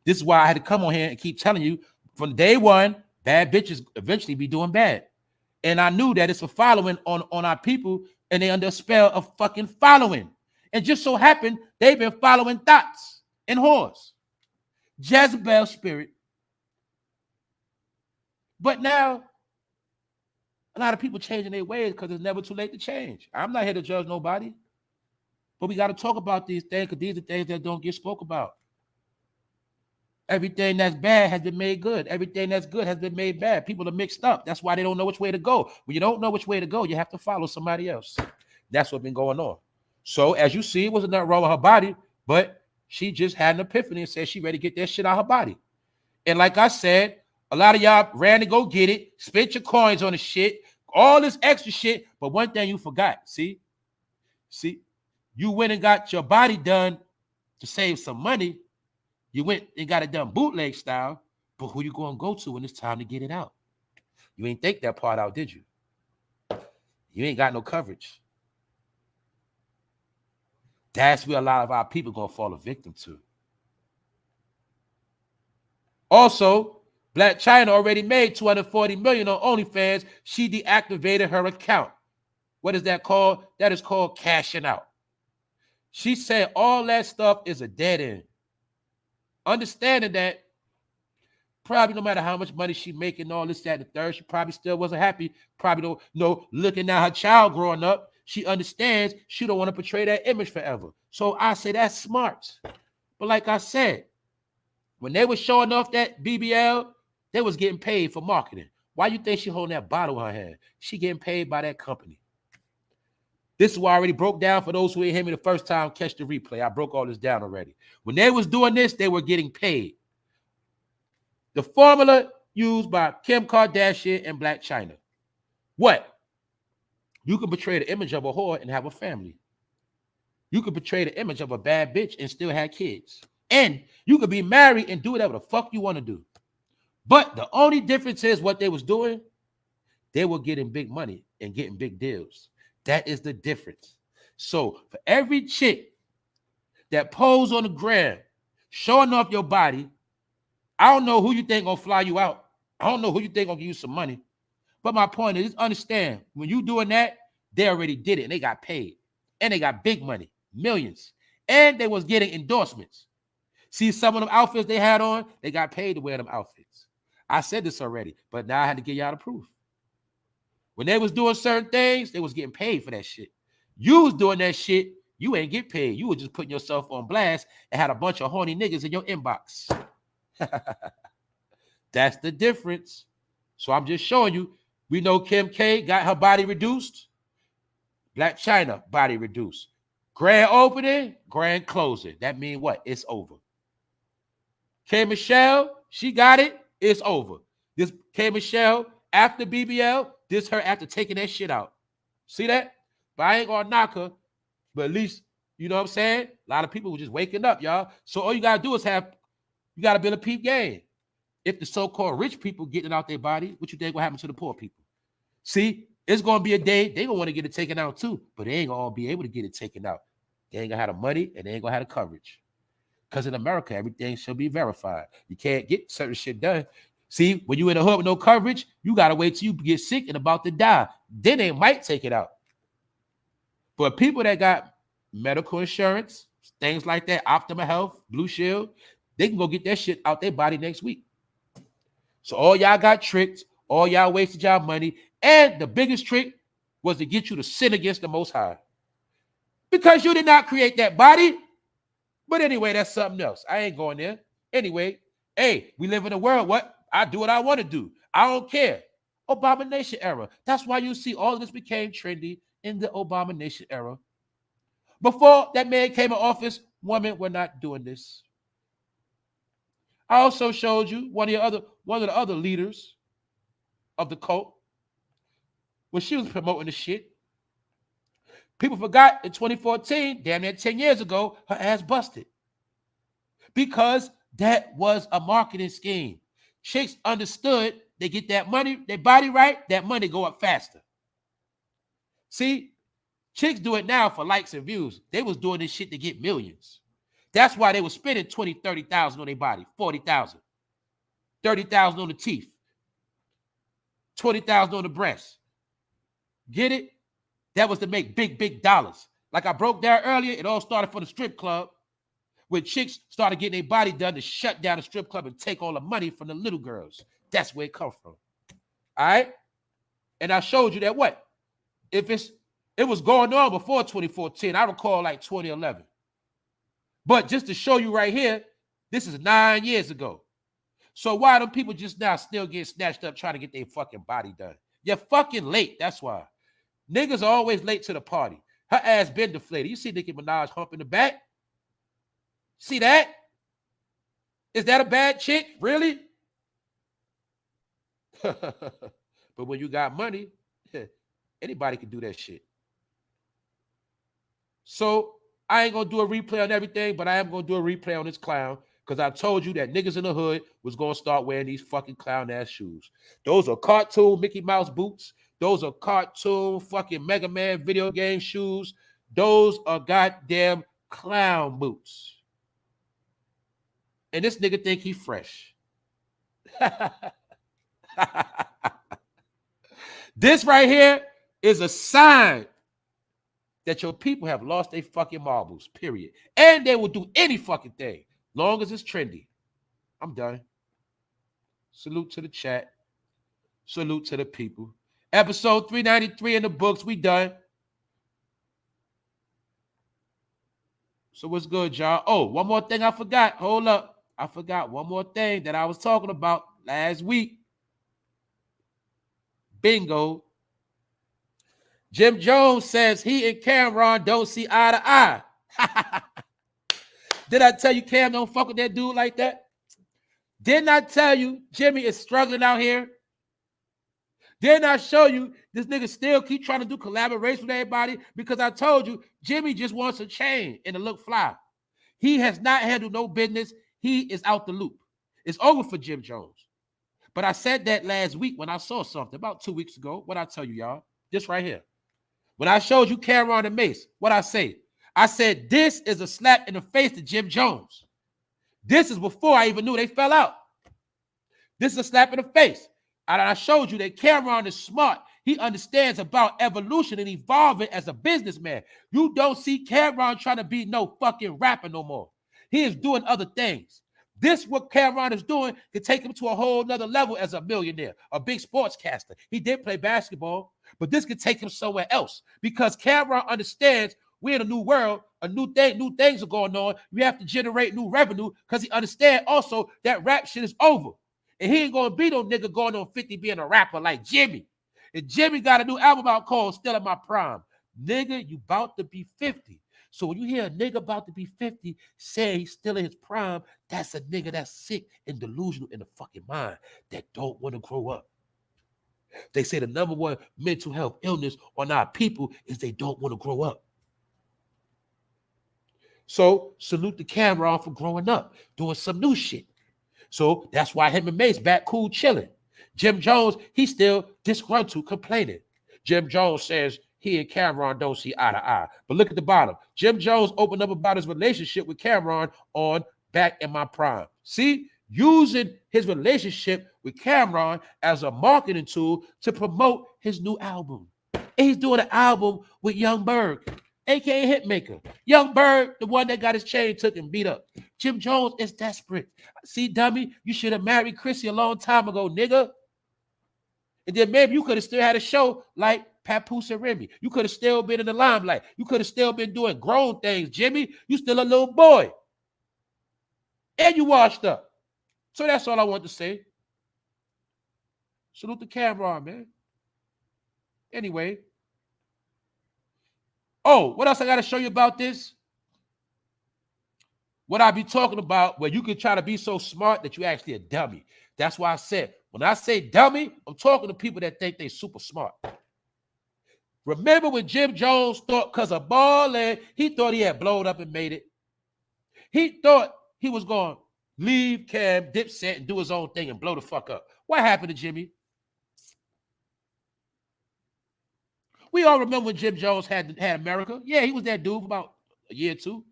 This is why I had to come on here and keep telling you from day one, bad bitches eventually be doing bad. And I knew that it's a following on our people, and they under a spell of fucking following. And just so happened, they've been following thoughts and whores. Jezebel spirit. But now, a lot of people changing their ways because it's never too late to change. I'm not here to judge nobody. But we got to talk about these things because these are things that don't get spoke about. Everything that's bad has been made good. Everything that's good has been made bad. People are mixed up. That's why they don't know which way to go. When you don't know which way to go, you have to follow somebody else. That's what's been going on. So as you see, it wasn't nothing wrong with her body, but she just had an epiphany and said she ready to get that shit out of her body. And like I said, a lot of y'all ran to go get it, spent your coins on the shit, all this extra shit. But one thing you forgot, see, you went and got your body done to save some money. You went and got it done bootleg style, but who you going to go to when it's time to get it out? You ain't think that part out, did you? You ain't got no coverage. That's where a lot of our people going to fall a victim to. Also, BLAC CHYNA already made $240 million on OnlyFans. She deactivated her account. What is that called? That is called cashing out. She said all that stuff is a dead end. Understanding that probably no matter how much money she making, all this, that, and the third, she probably still wasn't happy. Probably don't know, looking at her child growing up, she understands she don't want to portray that image forever. So I say that's smart. But like I said, when they were showing off that BBL, they was getting paid for marketing. Why you think she holding that bottle in her hand? She getting paid by that company. This is why I already broke down for those who didn't hear me the first time. Catch the replay. I broke all this down already. When they was doing this, they were getting paid. The formula used by Kim Kardashian and BLAC CHYNA. What? You can portray the image of a whore and have a family. You can portray the image of a bad bitch and still have kids. And you could be married and do whatever the fuck you want to do. But the only difference is what they was doing. They were getting big money and getting big deals. That is the difference. So for every chick that pose on the gram, showing off your body, I don't know who you think gonna fly you out. I don't know who you think gonna give you some money. But my point is, understand, when you doing that, they already did it and they got paid. And they got big money, millions. And they was getting endorsements. See some of them outfits they had on, they got paid to wear them outfits. I said this already, but now I had to give y'all the proof. When they was doing certain things, they was getting paid for that shit. You was doing that shit, you ain't get paid. You was just putting yourself on blast and had a bunch of horny niggas in your inbox. That's the difference. So I'm just showing you. We know Kim K got her body reduced. BLAC CHYNA body reduced. Grand opening, grand closing. That means what? It's over. K Michelle, she got it. It's over. This K Michelle after BBL, this her after taking that shit out. See that? But I ain't gonna knock her. But at least, you know what I'm saying? A lot of people were just waking up, y'all. So all you gotta do is you gotta build a peep game. If the so-called rich people getting it out their body, what you think will happen to the poor people? See, it's gonna be a day they gonna want to get it taken out too, but they ain't gonna be able to get it taken out. They ain't gonna have the money and they ain't gonna have the coverage. Because in America, everything should be verified. You can't get certain shit done. See, when you in the hood with no coverage, you gotta wait till you get sick and about to die. Then they might take it out. But people that got medical insurance, things like that, Optima Health, Blue Shield, they can go get that shit out their body next week. So all y'all got tricked, all y'all wasted y'all money, and the biggest trick was to get you to sin against the Most High. Because you did not create that body. But anyway, that's something else. I ain't going there. Anyway, hey, we live in a world, what? I do what I want to do. I don't care. Abomination era. That's why you see all of this became trendy in the abomination era. Before that man came in office, women were not doing this. I also showed you one of the other leaders of the cult when she was promoting the shit. People forgot in 2014, damn near 10 years ago, her ass busted. Because that was a marketing scheme. Chicks understood they get that money, their body right, that money go up faster. See, chicks do it now for likes and views. They was doing this shit to get millions. That's why they were spending 20, 30,000 on their body, 40,000, 30,000 on the teeth, 20,000 on the breast. Get it? That was to make big, big dollars. Like I broke down earlier, it all started from the strip club when chicks started getting their body done to shut down the strip club and take all the money from the little girls. That's where it comes from. All right? And I showed you that what? If it was going on before 2014, I recall like 2011. But just to show you right here, This is 9 years ago. So why do people just now still get snatched up trying to get their fucking body done? You're fucking late. That's why. Niggas are always late to the party. Her ass been deflated. You see Nicki Minaj humping the back? See that? Is that a bad chick? Really? But when you got money, anybody can do that shit. So I ain't gonna do a replay on everything, but I am gonna do a replay on this clown because I told you that niggas in the hood was gonna start wearing these fucking clown ass shoes. Those are cartoon Mickey Mouse boots. Those are cartoon fucking Mega Man video game shoes. Those are goddamn clown boots. And this nigga think he fresh. This right here is a sign that your people have lost their fucking marbles, period. And they will do any fucking thing, long as it's trendy. I'm done. Salute to the chat. Salute to the people. Episode 393 in the books. We done. So what's good, y'all? Oh, one more thing I forgot. Hold up. I forgot one more thing that I was talking about last week. Bingo. Jim Jones says he and Cameron don't see eye to eye. Did I tell you Cam don't fuck with that dude like that? Didn't I tell you Jimmy is struggling out here? Didn't I show you this nigga still keep trying to do collaboration with everybody? Because I told you Jimmy just wants a chain and to look fly. He has not handled no business. He is out the loop. It's over for Jim Jones. But I said that last week when I saw something about 2 weeks ago. What I tell you, y'all? This right here. When I showed you Cameron and Mace, what I say? I said this is a slap in the face to Jim Jones. This is before I even knew they fell out. This is a slap in the face. And I showed you that Cameron is smart. He understands about evolution and evolving as a businessman. You don't see Cameron trying to be no fucking rapper no more. He is doing other things. This, what Cameron is doing, can take him to a whole nother level as a millionaire, a big sportscaster. He did play basketball, but this could take him somewhere else because Cameron understands we're in a new world, a new things are going on. We have to generate new revenue because he understands also that rap shit is over. And he ain't going to be no nigga going on 50 being a rapper like Jimmy. And Jimmy got a new album out called Still in My Prime. Nigga, you about to be 50. So when you hear a nigga about to be 50 say he's still in his prime, that's a nigga that's sick and delusional in the fucking mind that don't want to grow up. They say the number one mental health illness on our people is they don't want to grow up. So salute the Cameron for growing up, doing some new shit. So that's why him and Mace back cool chilling. Jim Jones, he's still disgruntled complaining. Jim Jones says he and Cameron don't see eye to eye. But look at the bottom. Jim Jones opened up about his relationship with Cameron on Back in My Prime. See, using his relationship with Cameron as a marketing tool to promote his new album. And he's doing an album with Young Berg, a.k.a. Hitmaker. Young Berg, the one that got his chain took and beat up. Jim Jones is desperate. See, dummy, you should have married Chrissy a long time ago, nigga. And then maybe you could have still had a show like Papoose and Remy. You could have still been in the limelight. You could have still been doing grown things, Jimmy. You still a little boy. And you washed up. So that's all I want to say. Salute the Cameron, man. Anyway. Oh, what else I got to show you about this? What I be talking about where you can try to be so smart that you actually a dummy. That's why I said, when I say dummy, I'm talking to people that think they super smart. Remember when Jim Jones thought because of balling, he thought he had blown up and made it. He thought he was going to leave Cam, Dipset, and do his own thing and blow the fuck up. What happened to Jimmy? We all remember when Jim Jones had America. Yeah, he was that dude for about a year or two.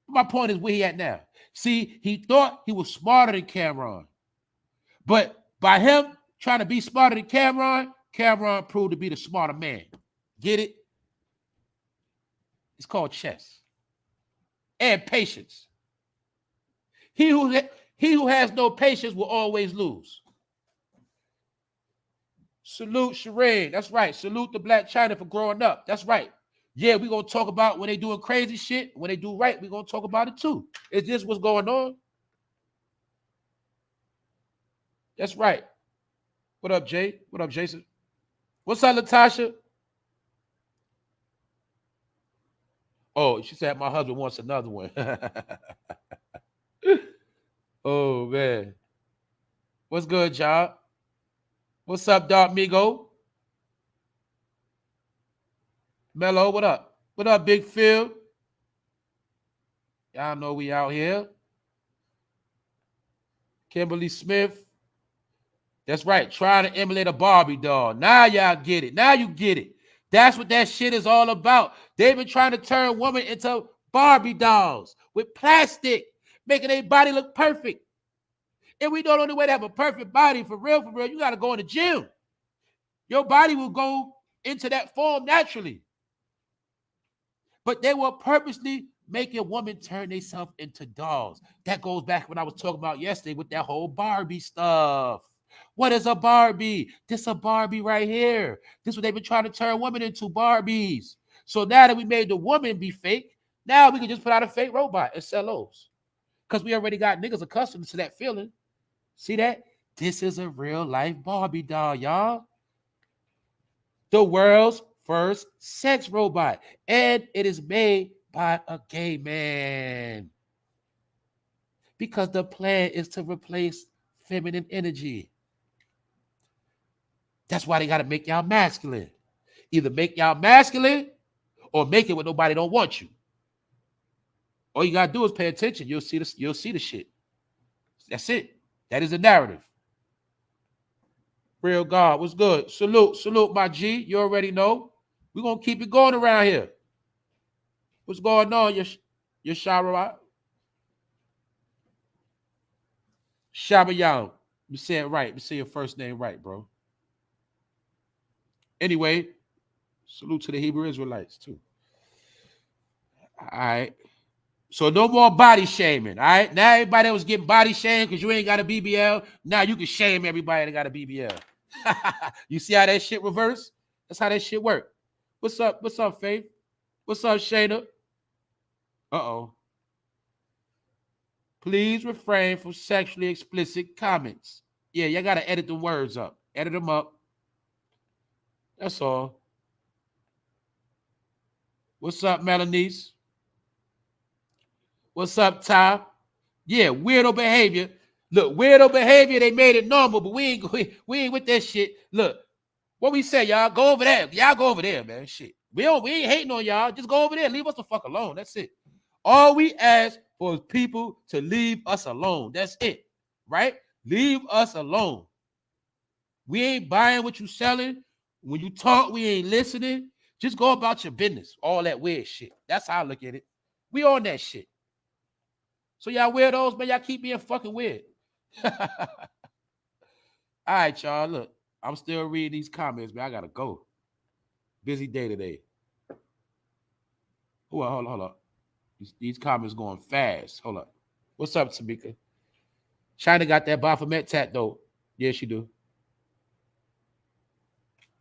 My point is where he at now. See, he thought he was smarter than Cameron. But by him trying to be smarter than Cameron, Cameron proved to be the smarter man. Get it? It's called chess. And patience. He who has no patience will always lose. Salute Shireen. That's right. Salute the Black China for growing up. That's right. Yeah, we're going to talk about when they doing crazy shit. When they do right, we're going to talk about it too. It's just what's going on. That's right. What up, Jay? What up, Jason? What's up, Latasha? Oh, she said my husband wants another one. Oh, man. What's good, y'all? What's up, Dark Migo? Mello, what up? What up, Big Phil? Y'all know we out here. Kimberly Smith. That's right. Trying to emulate a Barbie doll. Now y'all get it. Now you get it. That's what that shit is all about. They've been trying to turn women into Barbie dolls with plastic, making their body look perfect. And we know the only way to have a perfect body, for real, you got to go in the gym. Your body will go into that form naturally. But they will purposely make a woman turn themselves into dolls. That goes back when I was talking about yesterday with that whole Barbie stuff. What is a Barbie? This a Barbie right here. This is what they've been trying to turn women into, Barbies. So now that we made the woman be fake, now we can just put out a fake robot and sell those. Because we already got niggas accustomed to that feeling. See that? This is a real life Barbie doll, y'all. The world's first sex robot. And it is made by a gay man. Because the plan is to replace feminine energy. That's why they got to make y'all masculine. Either make y'all masculine or make it where nobody don't want you. All you got to do is pay attention. You'll see the shit. That's it. That is the narrative. Real God, what's good? Salute, my G. You already know. We're going to keep it going around here. What's going on, your Shara? Shabayao. You say it right. You say your first name right, bro. Anyway, salute to the Hebrew Israelites, too. All right. So no more body shaming, all right? Now everybody that was getting body shamed because you ain't got a BBL, now you can shame everybody that got a BBL. You see how that shit reverse? That's how that shit work. What's up? What's up, Faith? What's up, Shayna? Uh-oh. Please refrain from sexually explicit comments. Yeah, y'all got to edit the words up. Edit them up. That's all. What's up, Melanice? What's up, Ty? Yeah, weirdo behavior. Look, weirdo behavior, they made it normal, but we ain't with that shit. Look, what we say, y'all, go over there. Y'all go over there, man. Shit. We ain't hating on y'all. Just go over there. Leave us the fuck alone. That's it. All we ask for is people to leave us alone. That's it. Right? Leave us alone. We ain't buying what you selling. When you talk, we ain't listening. Just go about your business. All that weird shit. That's how I look at it. We on that shit. So y'all weirdos, man, y'all keep being fucking weird. All right, y'all. Look, I'm still reading these comments, man. I gotta go. Busy day today. Hold on. These comments going fast. Hold up. What's up, Tamika? China got that Baphomet tat, though. Yes, she do.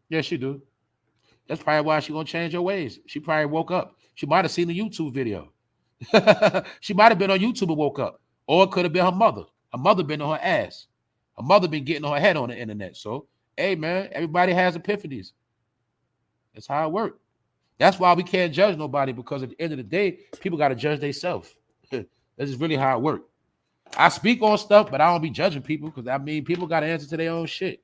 Yes, she do. That's probably why she gonna change her ways. She probably woke up. She might have seen the YouTube video. She might have been on YouTube and woke up. Or it could have been her mother. Her mother been on her ass. Her mother been getting her head on the internet. So, hey, man, everybody has epiphanies. That's how it works. That's why we can't judge nobody, because at the end of the day, people got to judge themselves. This is really how it works. I speak on stuff, but I don't be judging people, because, I mean, people got to answer to their own shit.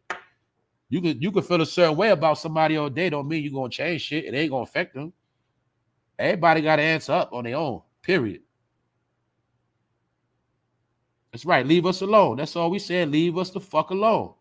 You could feel a certain way about somebody all day. Don't mean you're going to change shit. It ain't going to affect them. Everybody got to answer up on their own, period. That's right. Leave us alone. That's all we said. Leave us the fuck alone.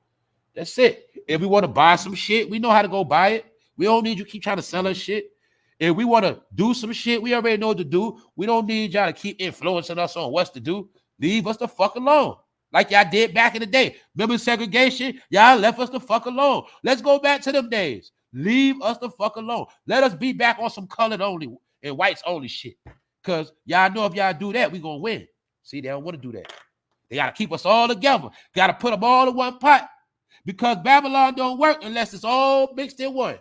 That's it. If we want to buy some shit, we know how to go buy it. We don't need you keep trying to sell us shit. If we want to do some shit, we already know what to do. We don't need y'all to keep influencing us on what to do. Leave us the fuck alone. Like y'all did back in the day. Remember segregation? Y'all left us the fuck alone. Let's go back to them days. Leave us the fuck alone. Let us be back on some colored only and whites only shit. Because y'all know if y'all do that, we going to win. See, they don't want to do that. They got to keep us all together. Got to put them all in one pot. Because Babylon don't work unless it's all mixed in one.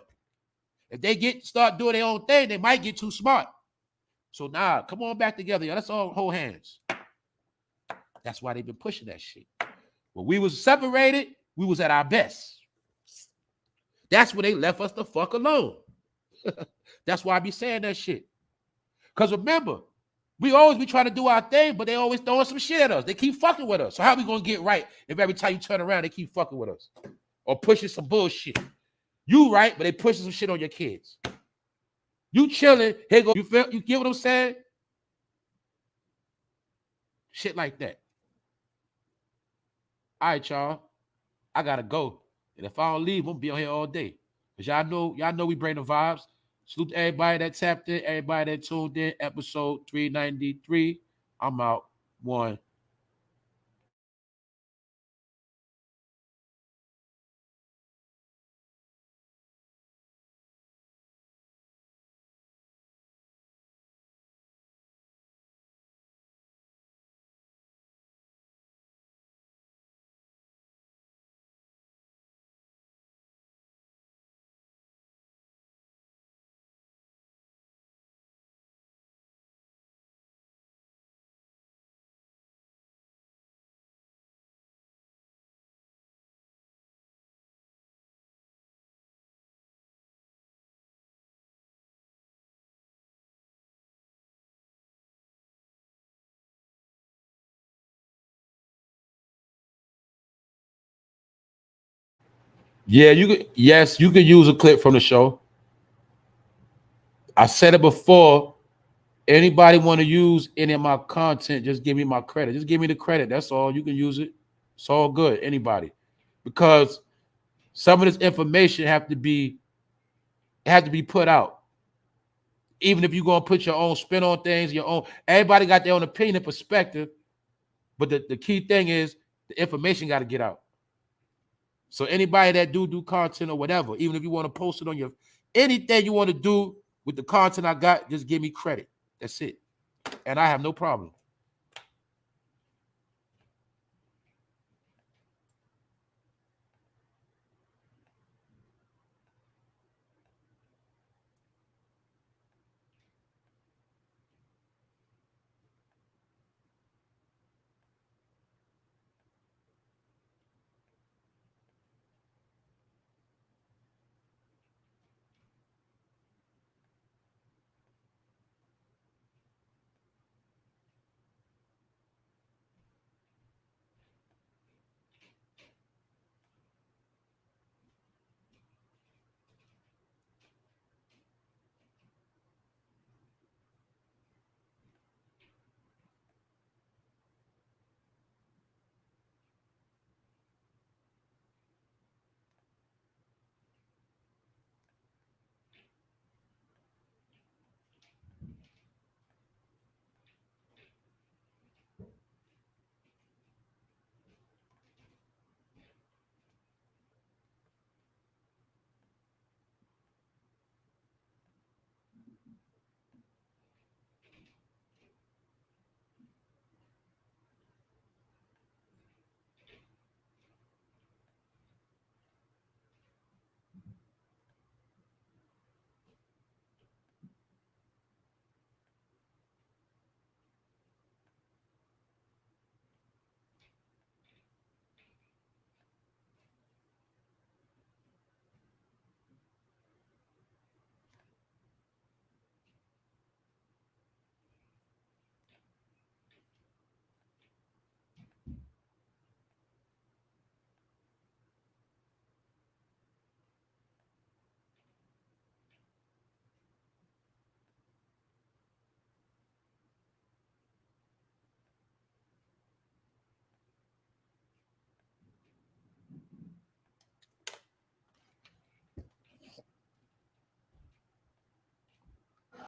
If they start doing their own thing, they might get too smart. So nah, come on back together, y'all. Let's all hold hands. That's why they've been pushing that shit. When we was separated, we was at our best. That's when they left us the fuck alone. That's why I be saying that shit. Because remember, we always be trying to do our thing, but they always throwing some shit at us. They keep fucking with us. So how we gonna get right if every time you turn around, they keep fucking with us? Or pushing some bullshit. You right, but they pushing some shit on your kids. You chilling, here go, you get what I'm saying? Shit like that. All right, y'all. I gotta go. And if I don't leave, I'm gonna be on here all day. Because y'all know we bring the vibes. Salute to everybody that tapped in, everybody that tuned in. Episode 393. I'm out. 1. Yeah, you could use a clip from the show. I said it before. Anybody want to use any of my content, just give me my credit. Just give me the credit. That's all. You can use it. It's all good. Anybody. Because some of this information have to be put out. Even if you're gonna put your own spin on things, your own, everybody got their own opinion and perspective. But the key thing is the information got to get out. So anybody that do content or whatever, even if you want to post it on your anything you want to do with the content I got, just give me credit. That's it. And I have no problem.